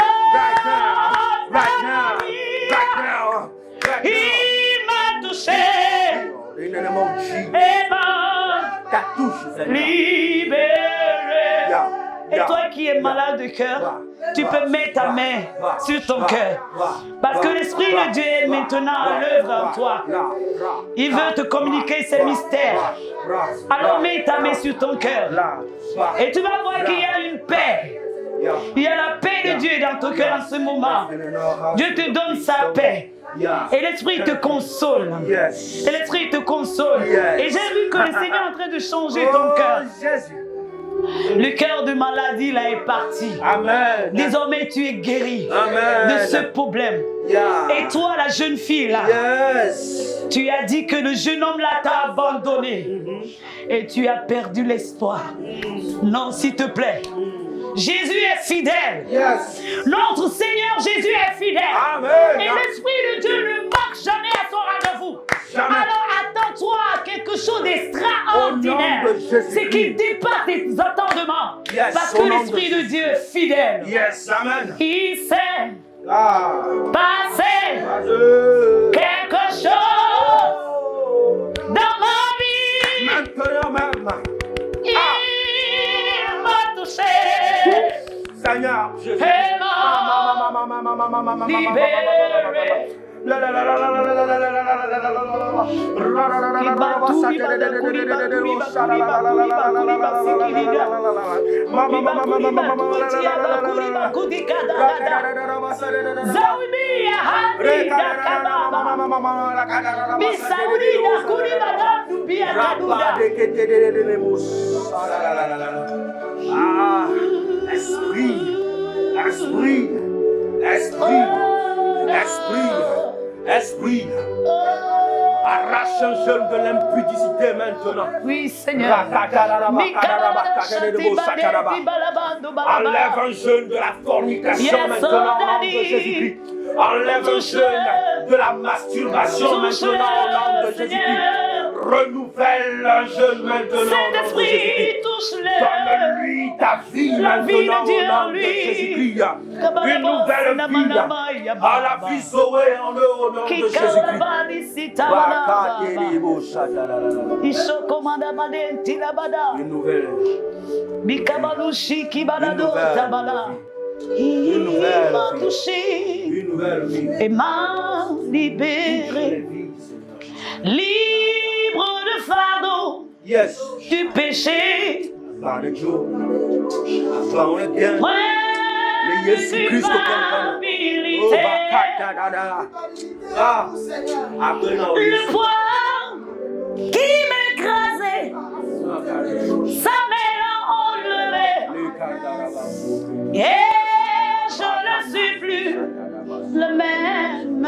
Right now. Il m'a touché In the name of Jesus. et m'a Ta touche, Seigneur. libéré. Yeah. Et toi qui es malade de cœur, tu peux mettre ta main sur ton cœur. Parce que l'Esprit de Dieu est maintenant à l'œuvre en toi. Il veut te communiquer ses mystères. Alors mets ta main sur ton cœur. Et tu vas voir qu'il y a une paix. Il y a la paix de Dieu dans ton cœur en ce moment. Dieu te donne sa paix. Et l'Esprit te console. Yes. Et l'Esprit te console. Et j'ai vu que le Seigneur est en train de changer ton cœur. Jésus. Le cœur de maladie là est parti. Amen. Désormais tu es guéri Amen. de ce problème. Yeah. Et toi la jeune fille là, Yes. tu as dit que le jeune homme là t'a abandonné. Et tu as perdu l'espoir. Non, s'il te plaît. Jésus est fidèle. Yes. Notre Seigneur Jésus est fidèle. Amen. Et l'Esprit de Dieu ne manque jamais à son rendez-vous. Jamais. Alors attends en toi quelque chose d'extraordinaire. Au nom de Jésus-Christ. C'est qui dépasse tes entendements. Yes, Parce au que nom l'Esprit de de Dieu est fidèle. Yes, Amen. Il sait Ah. passer Vas-y. quelque chose dans ma vie. Maintenant même. Il m'a touché. Seigneur, Jésus. Et m'a libéré. Ah, esprit, esprit, esprit, esprit, esprit. Arrache un jeune de l'impudicité maintenant. Oui, Seigneur. Enlève un jeune de la fornication maintenant au nom de Jésus-Christ. Enlève un jeune de la masturbation maintenant au nom de Jésus-Christ. Renouvelle un jeune maintenant au nom de Saint-Esprit, Jésus-Christ. touche-le. Donne-lui ta vie La vie maintenant de Dieu au en nom de lui. Jésus-Christ. Une nouvelle vie. À la vie sauvée en eux au nom de Jésus-Christ. Une nouvelle. Il m'a touché Une nouvelle vie. et m'a libéré, libre de fardeau Yes. du péché. Par le jour. Par le bien. Le Jésus-Christ au Ah. Apprenons. le poids qui m'écrasait, sa main l'a enlevé. Et je ne suis plus le même.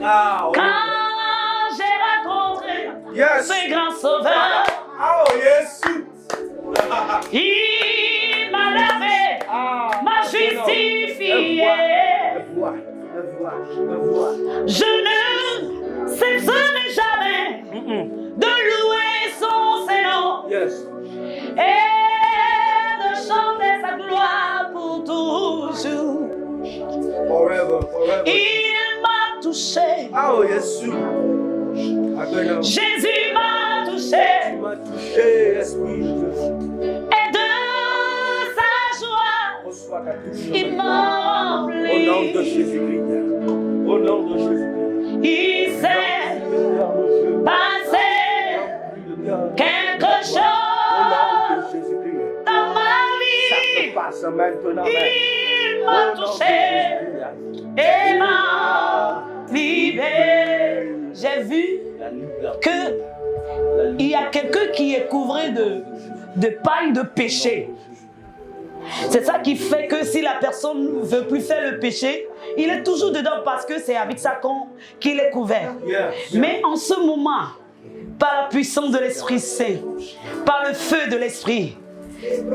Ah, oh. Quand j'ai rencontré Yes. ce grand sauveur, Oh, Jésus. il m'a lavé, m'a justifié. Je ne cesserai jamais de louer son Seigneur Yes. et de chanter sa gloire pour toujours. Forever, forever. Il m'a touché, Oh, Jésus. Apprenons. Jésus m'a Tu touché, m'as touché, Esprit. et de sa joie, Reçois ta touche. il m'a Au nom de rempli. Jésus-Christ. Au nom de Jésus-Christ. Il s'est passé quelque Au nom chose de Jésus-Christ. dans ma Ça se vie. passe maintenant. Il m'a touché et m'a libéré. J'ai vu que il y a quelqu'un qui est couvré de paille de péché. C'est ça qui fait que si la personne ne veut plus faire le péché, il est toujours dedans parce que c'est avec ça qu'il est couvert. Yes. Mais en ce moment, par la puissance de l'Esprit Saint, par le feu de l'Esprit,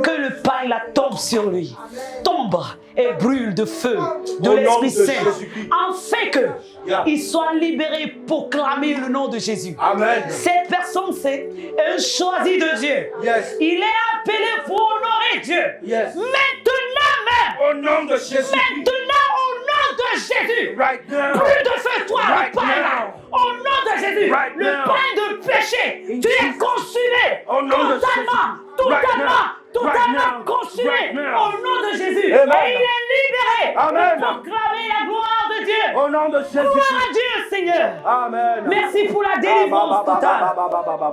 que le paille la tombe sur lui, tombe et brûle de feu de Au nom l'Esprit de Saint, Jésus-Christ. afin qu'il soit libéré pour clamer le nom de Jésus. Amen. Cette personne, c'est un choisi de Dieu. Yes. Il est appelé pour honorer Dieu. Yes. Maintenant même, Au nom de Jésus. maintenant au nom de Jésus, Right now. plus de feu, toi, Right le pain là. now. Au nom de Jésus, Right le now. pain de péché, tu es consumé. Au nom de Totalement, Jésus. totalement, Right now. totalement Right now. consumé. Right now. Au nom de Jésus. Amen. Et il est libéré. Amen. Pour proclamer la gloire de Dieu. Au nom de Gloire Jésus. à Dieu, Seigneur. Amen. Merci pour la délivrance totale.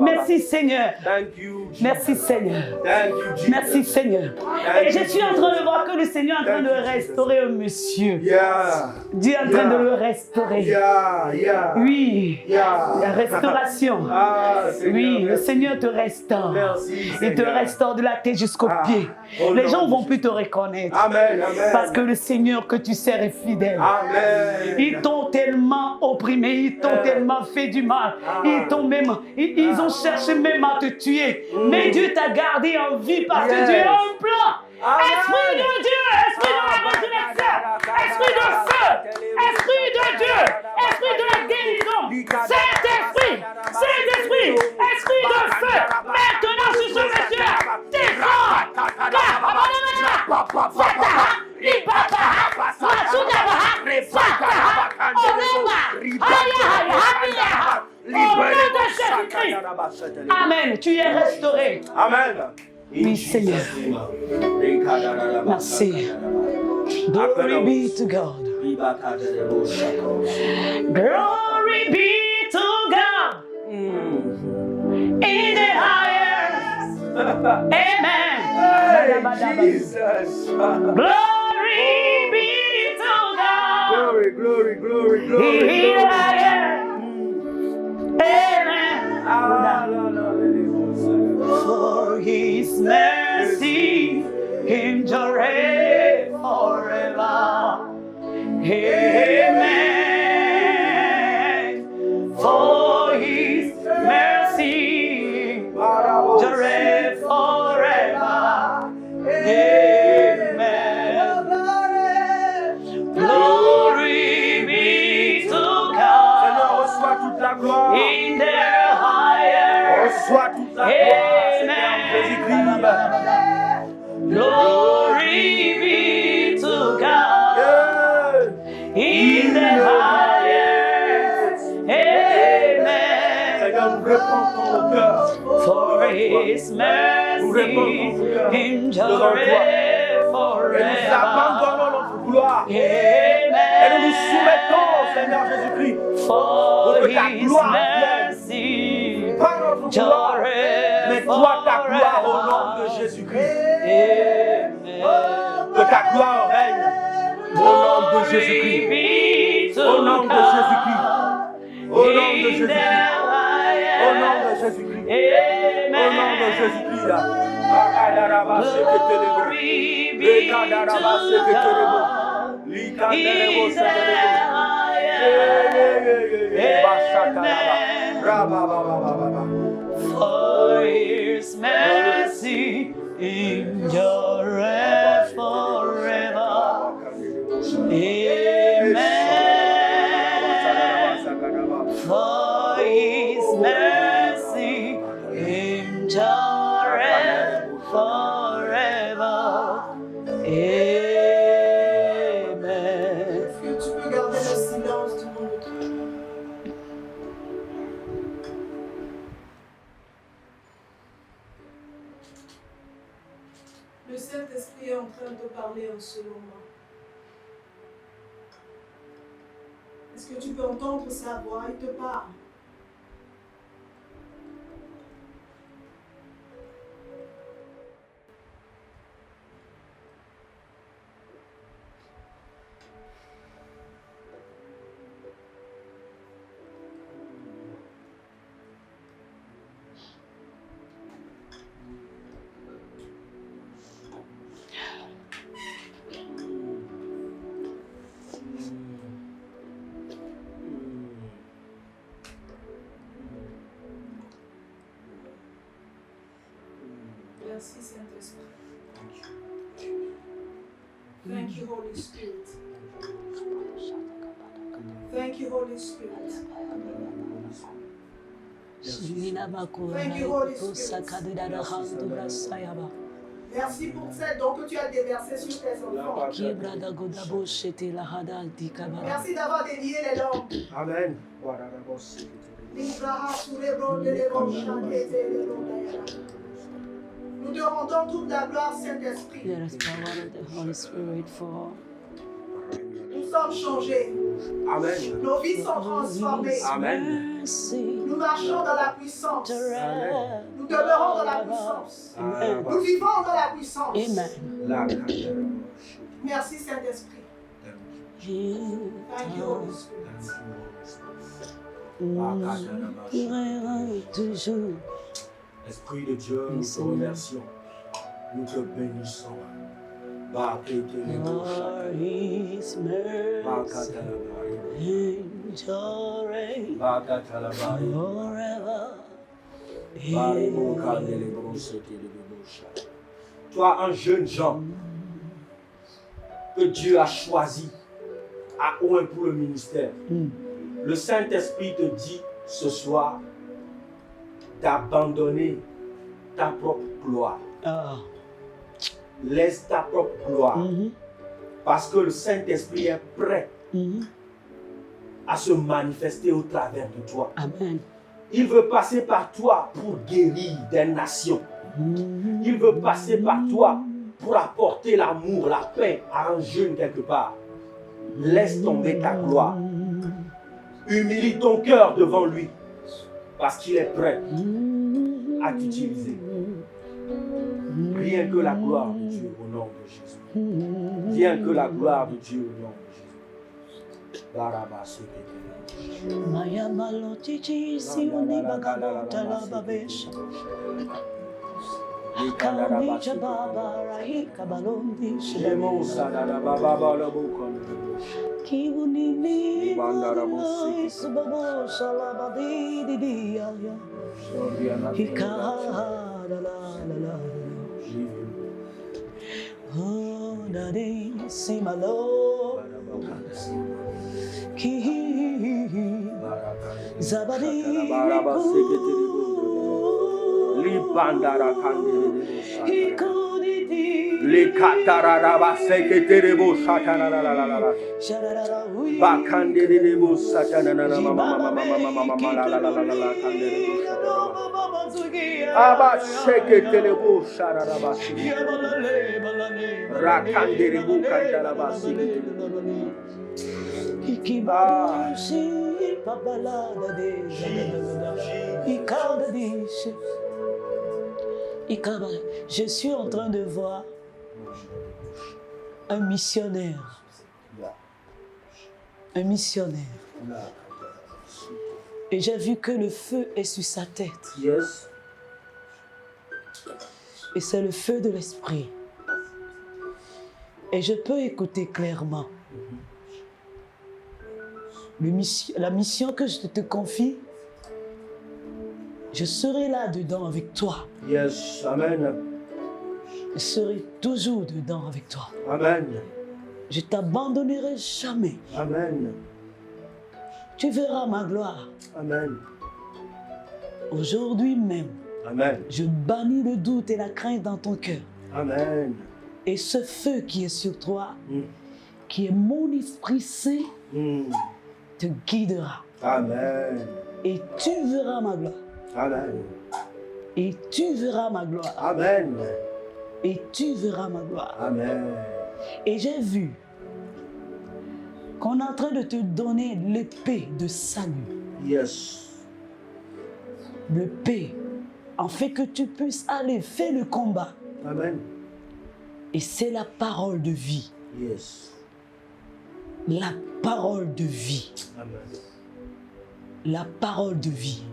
Merci, Seigneur. Thank you. Jesus. Merci, Seigneur. Thank you, Jesus. Merci, Seigneur. Et je suis en train de voir que le Seigneur est en train de restaurer un monsieur. Yeah. Dieu est en train de le restaurer. Yeah. Yeah. Oui, Yeah. la restauration. Ah, Seigneur, Oui, le merci. Seigneur te restaure. Merci, Il te Seigneur. restaure de la tête jusqu'aux Ah, pieds. au Les nom gens de vont plus te reconnaître. Amen. Amen. Parce que le Seigneur que tu sers est fidèle. Amen. Ils t'ont tellement opprimé, ils t'ont tellement fait du mal. Ils t'ont même, ils ont cherché même à te tuer. Mais Dieu t'a gardé en vie parce que Yes. Dieu a un plan. Amen. Esprit de Dieu, esprit de la résurrection, esprit de feu, esprit de Dieu, esprit de la guérison. Amen. Tu es restauré. Amen. In Oui, Jesus' Seigneur. name. Merci. Glory be to God. Glory be to God. In the highest. Amen. Jesus. Glory be to God. Glory, glory, glory, In glory, the glory. highest. Amen. For his mercy endureth forever. Amen. For his mercy endureth forever. Amen. Glory be to Seigneur, God reçois toute la gloire. in the highest. Reçois toute la gloire, Seigneur Jésus-Christ. Glory be to God in the highest. Amen. Seigneur, nous répandons au cœur. For his mercy endureth Et nous abandonnons forever. notre gloire. Et nous nous Amen. soumettons, Seigneur Jésus-Christ. For que ta his gloire mercy Pas notre gloire, mais toi ta gloire au nom de forever. Jésus-Christ. Amen. Que ta gloire règne au nom de Jésus-Christ. Au nom de Jésus-Christ. Au nom de Jésus-Christ. Au nom de Jésus-Christ. Au nom de Jésus-Christ. Glory be to God in the for his mercy endureth forever. Amen. For his mercy endureth forever. Amen. Tu peux garder le silence du monde. Le Saint-Esprit est en train de parler en ce moment. Est-ce que tu peux entendre sa voix? Il te parle. Merci Saint-Esprit. Thank you, Holy Spirit. Thank you, Holy Spirit. Thank you, Holy Spirit. Merci pour ces dons que tu as déversés sur tes enfants. Merci d'avoir délié les langues. Amen. Nous te rendons toute la gloire, Saint-Esprit. There is power of the Holy Spirit for Nous sommes changés. Amen. Nos vies sont transformées. Amen. mercy. Nous marchons dans la puissance. Amen. Nous demeurons dans la puissance. Nous vivons dans la puissance. Amen. Merci, Saint-Esprit. Thank you, Holy Spirit. Toujours. Esprit de Dieu, nous te remercions. Nous te bénissons. For his mercy endureth forever. Toi, un jeune Jean que Dieu a choisi à oint pour le ministère. Le Saint-Esprit te dit ce soir d'abandonner ta propre gloire. Ah. Laisse ta propre gloire. Parce que le Saint-Esprit est prêt à se manifester au travers de toi. Amen. Il veut passer par toi pour guérir des nations. Il veut passer par toi pour apporter l'amour, la paix à un jeune quelque part. Laisse tomber ta gloire. Humilie ton cœur devant lui parce qu'il est prêt à t'utiliser. Rien que la gloire de Dieu au nom de Jésus. Rien que la gloire de Dieu au nom de Jésus. Maya malotiji si unibagalo talababesha. Kami jababa rahi kabalondi Kibunini isbabo salabadi di ya Hikara la la la Oh daddy simalo Ki Zabadi Libandara kandere le katararaba seketerebo satanararara bakanderebo satanararara mama kanderebo aba seketerebo sararaba rakanderebo kandaraba Je suis en train de voir un missionnaire. Un missionnaire. Et j'ai vu que le feu est sur sa tête. Yes. Et c'est le feu de l'esprit. Et je peux écouter clairement. La mission que je te confie, je serai là-dedans avec toi. Yes, amen. Je serai toujours dedans avec toi. Amen. Je ne t'abandonnerai jamais. Amen. Tu verras ma gloire. Amen. Aujourd'hui même, Amen. je bannis le doute et la crainte dans ton cœur. Amen. Et ce feu qui est sur toi, qui est mon esprit saint, te guidera. Amen. Et tu verras ma gloire. Amen. Et tu verras ma gloire. Amen. Et tu verras ma gloire. Amen. Et j'ai vu qu'on est en train de te donner l'épée de salut. Yes. L'épée, en fait que tu puisses aller faire le combat. Amen. Et c'est la parole de vie. Yes. La parole de vie. Amen. La parole de vie.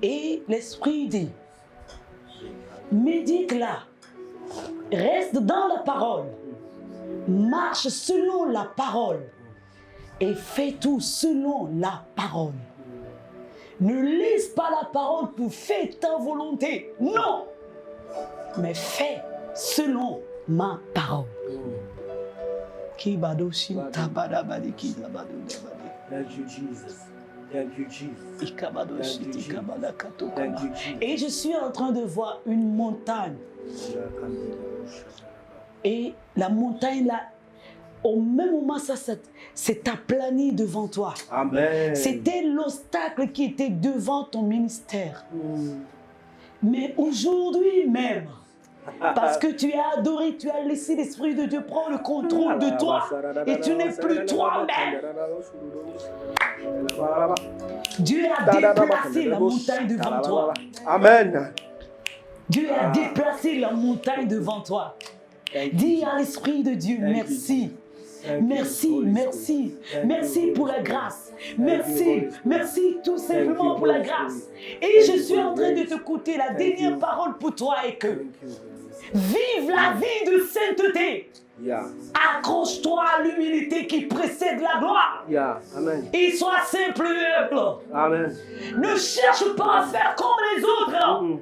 Et l'Esprit dit, médite là, reste dans la parole, marche selon la parole et fais tout selon la parole. Ne laisse pas la parole pour faire ta volonté, non, mais fais selon ma parole. Thank you, Jesus. Thank you, Jesus. Thank you, Jesus. Et je suis en train de voir une montagne. Et la montagne là, au même moment, ça s'est aplani devant toi. Amen. C'était l'obstacle qui était devant ton ministère. Mais aujourd'hui même, parce que tu as adoré, tu as laissé l'Esprit de Dieu prendre le contrôle de toi et tu n'es plus toi-même. Dieu a déplacé la montagne devant toi. Amen. Dieu a déplacé la montagne devant toi. Dis à l'Esprit de Dieu merci. Merci, merci, merci pour la grâce. Merci, merci tout simplement pour la grâce. Et je suis en train de t'écouter. La dernière parole pour toi est que vive la vie de sainteté. Accroche-toi à l'humilité qui précède la gloire. Amen. Et sois simple et humble. Amen. Ne cherche pas à faire comme les autres,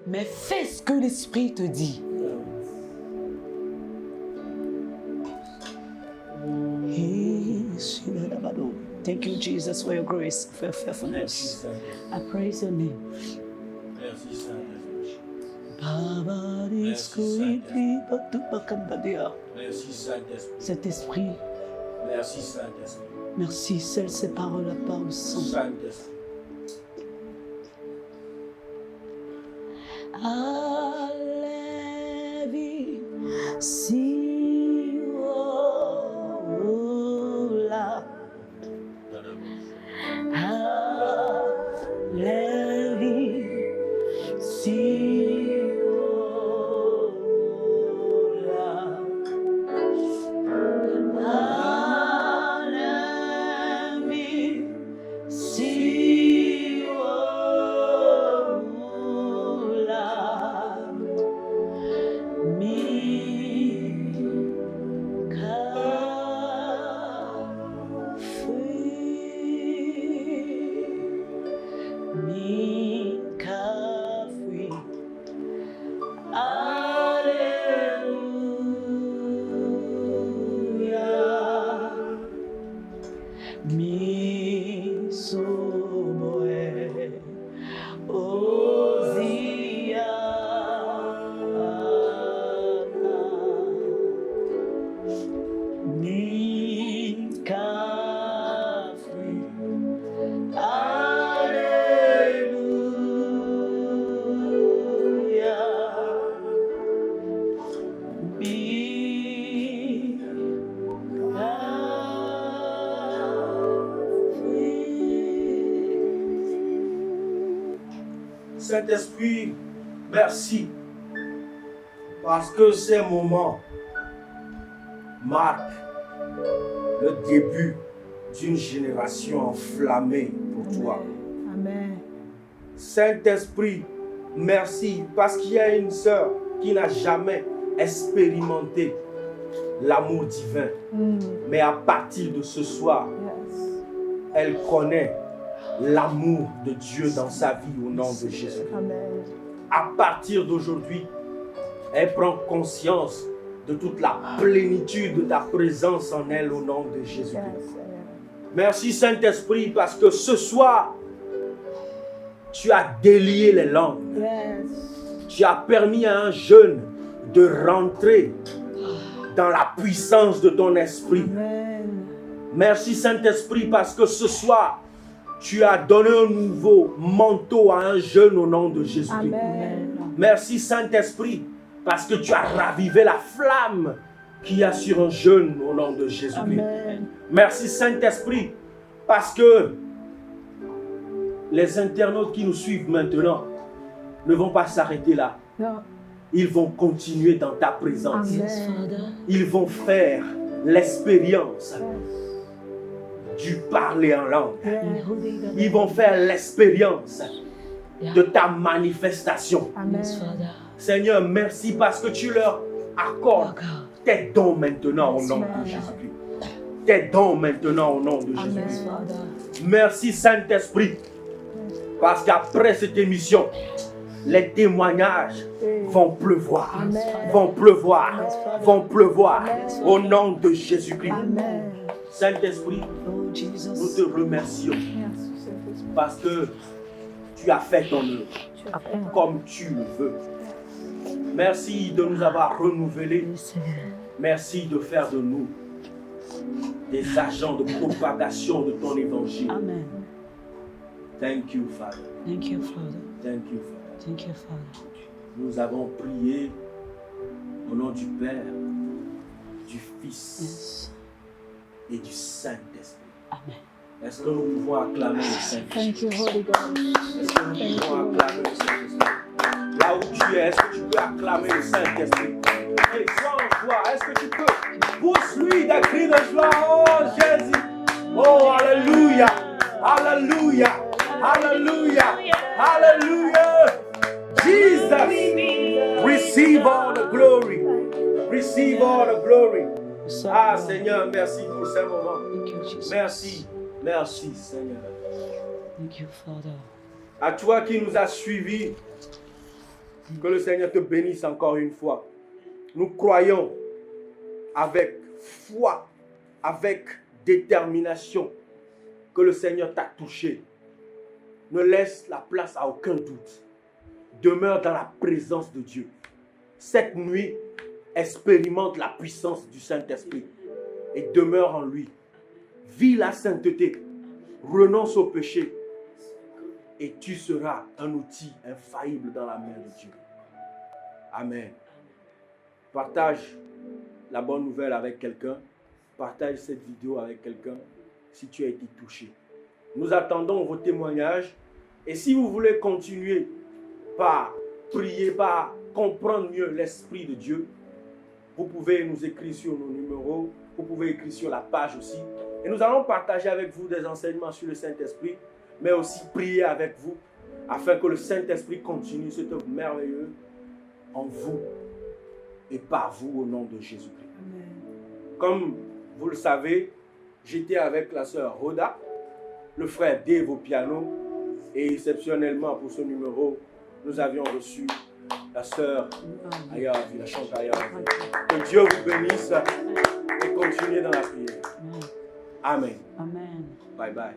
mais fais ce que l'Esprit te dit. Thank you, Jesus, for your grace, for your faithfulness. I praise your name. Merci, Saint-Esprit. Merci, Saint-Esprit. Cet esprit, Merci, Saint-Esprit. merci, seul sépare la part du sang. Saint-Esprit. Alevi Siola. Alevi Siola. Alevi Siola. Saint-Esprit, merci. Parce que ces moments marquent le début d'une génération enflammée pour toi. Amen. Saint-Esprit, merci parce qu'il y a une sœur qui n'a jamais expérimenté l'amour divin. Mais à partir de ce soir, Yes. elle connaît l'amour de Dieu dans sa vie au nom de Jésus. Amen. À partir d'aujourd'hui, elle prend conscience de toute la plénitude de ta présence en elle au nom de Jésus. Yes, Seigneur. Merci Saint-Esprit parce que ce soir, tu as délié les langues. Yes. Tu as permis à un jeune de rentrer dans la puissance de ton esprit. Amen. Merci Saint-Esprit parce que ce soir, tu as donné un nouveau manteau à un jeune au nom de Jésus-Christ. Amen. Merci Saint-Esprit parce que tu as ravivé la flamme qu'il y a sur un jeune au nom de Jésus-Christ. Amen. Merci Saint-Esprit parce que les internautes qui nous suivent maintenant ne vont pas s'arrêter là. Non. Ils vont continuer dans ta présence. Amen. Ils vont faire l'expérience du parler en langue. Yes. Ils vont faire l'expérience de ta manifestation. Amen. Seigneur, merci parce que tu leur accordes tes dons maintenant au nom de Jésus-Christ. Tes dons maintenant au nom de Jésus-Christ. Merci Saint-Esprit parce qu'après cette émission, les témoignages vont pleuvoir, Amen. vont pleuvoir, vont pleuvoir au nom de Jésus-Christ. Amen. Saint-Esprit, nous te remercions Merci, Saint-Esprit. parce que tu as fait ton œuvre comme tu le veux. Merci de nous avoir renouvelés. Merci de faire de nous des agents de propagation de ton évangile. Amen. Thank you, Father. Thank you, Father. Thank you, Father. Thank you, Father. Nous avons prié au nom du Père, du Fils Yes. et du Saint-Esprit. Amen. Est-ce que nous pouvons acclamer le Saint-Esprit? Thank you, Holy Ghost. Est-ce que nous pouvons acclamer le Saint-Esprit? Là où tu es, est-ce que tu peux acclamer le Saint-Esprit? Et sois en joie, est-ce que tu peux? Pousse-lui des cris de joie. Oh Jésus! Oh Alléluia! Alléluia! Alléluia! Alléluia! Jesus! Receive all the glory. Receive all the glory. Ah Seigneur, merci pour ce moment. Thank you, Jesus. Merci. Merci Seigneur. Thank you, Father. À toi qui nous as suivis, que le Seigneur te bénisse encore une fois. Nous croyons avec foi, avec détermination que le Seigneur t'a touché. Ne laisse la place à aucun doute. Demeure dans la présence de Dieu. Cette nuit, expérimente la puissance du Saint-Esprit et demeure en lui. Vis la sainteté, renonce au péché et tu seras un outil infaillible dans la main de Dieu. Amen. Partage la bonne nouvelle avec quelqu'un. Partage cette vidéo avec quelqu'un si tu as été touché. Nous attendons vos témoignages. Et si vous voulez continuer par prier, par comprendre mieux l'Esprit de Dieu, vous pouvez nous écrire sur nos numéros. Vous pouvez écrire sur la page aussi. Et nous allons partager avec vous des enseignements sur le Saint-Esprit, mais aussi prier avec vous afin que le Saint-Esprit continue cette œuvre merveilleuse en vous et par vous au nom de Jésus-Christ. Comme vous le savez, j'étais avec la sœur Rhoda, le frère Dave au piano et exceptionnellement pour ce numéro, nous avions reçu la sœur Ayavi, la chante Ayavi. Que Dieu vous bénisse et continuez dans la prière. Amen. Amen. Bye bye.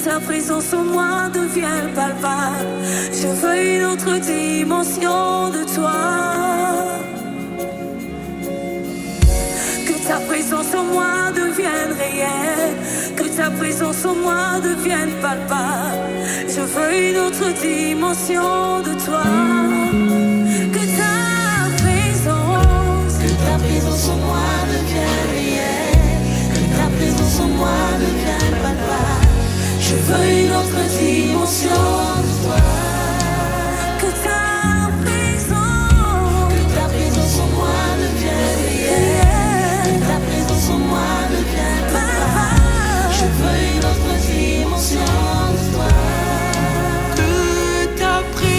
Ta présence en moi devient palpable. Je veux une autre dimension de toi. Que ta présence en moi devienne réelle. Que ta présence en moi devienne palpable. Je veux une autre dimension de toi. Que ta présence en moi devienne réelle. Que ta présence en moi devienne palpable. Je veux une autre dimension de toi. Que ta présence en moi devienne réelle. Que ta présence en moi devienne palpable. Je veux une autre dimension de toi. Que ta présence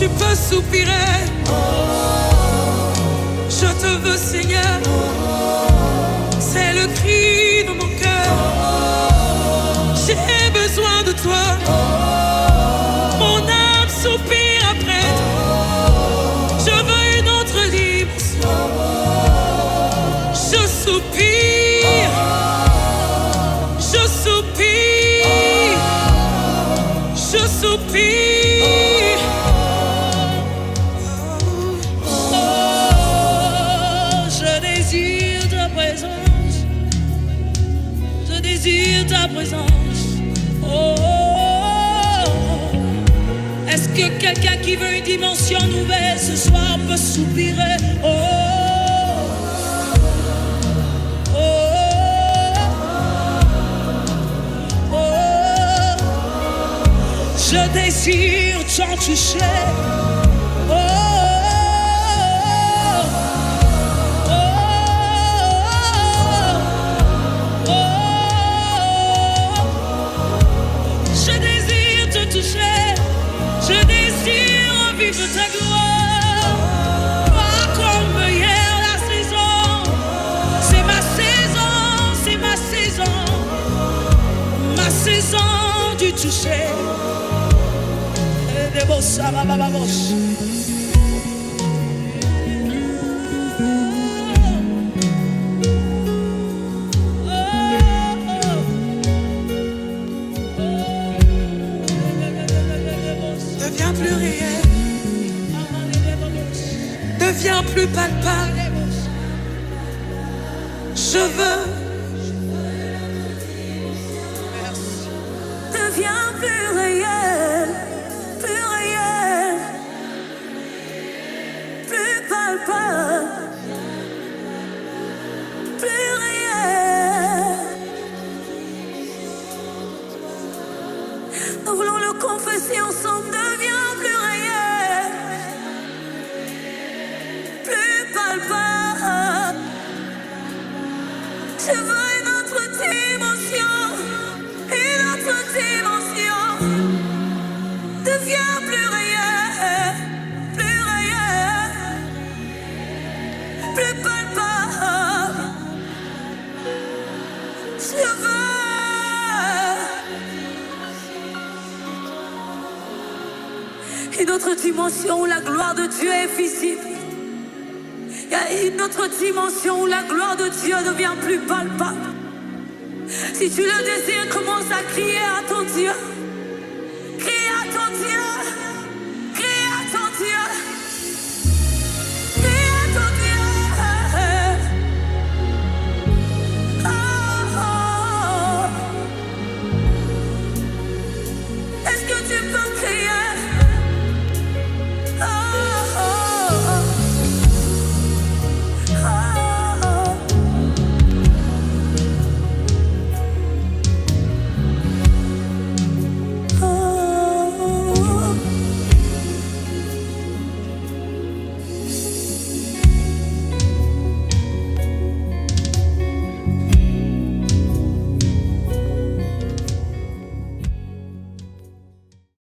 tu peux soupirer. Je te veux, Seigneur. C'est le cri de mon cœur. J'ai besoin de toi. Mon âme soupire après toi. Je veux une autre dimension. Je soupire. Je soupire. Je soupire. Oh, je désire ta présence. Je désire ta présence. Oh, est-ce que quelqu'un qui veut une dimension nouvelle ce soir peut soupirer? Oh, oh, oh, je désire t'en toucher. Oh, je désire vivre ta gloire. Pas comme hier la saison. C'est ma saison, c'est ma saison. Ma saison du toucher. Des beaux sabababos. Deviens plus réel, deviens plus palpable. Je veux. Deviens plus réel, plus réel, plus palpable, plus réel. Nous voulons le confesser ensemble. Deviens plus réel, plus palpable. Je veux une autre dimension, une autre dimension. Deviens plus réel, plus réel, plus palpable. Je veux. Une autre dimension où la gloire de Dieu est visible. Il y a une autre dimension où la gloire de Dieu devient plus palpable. Si tu le désires, commence à crier à ton Dieu.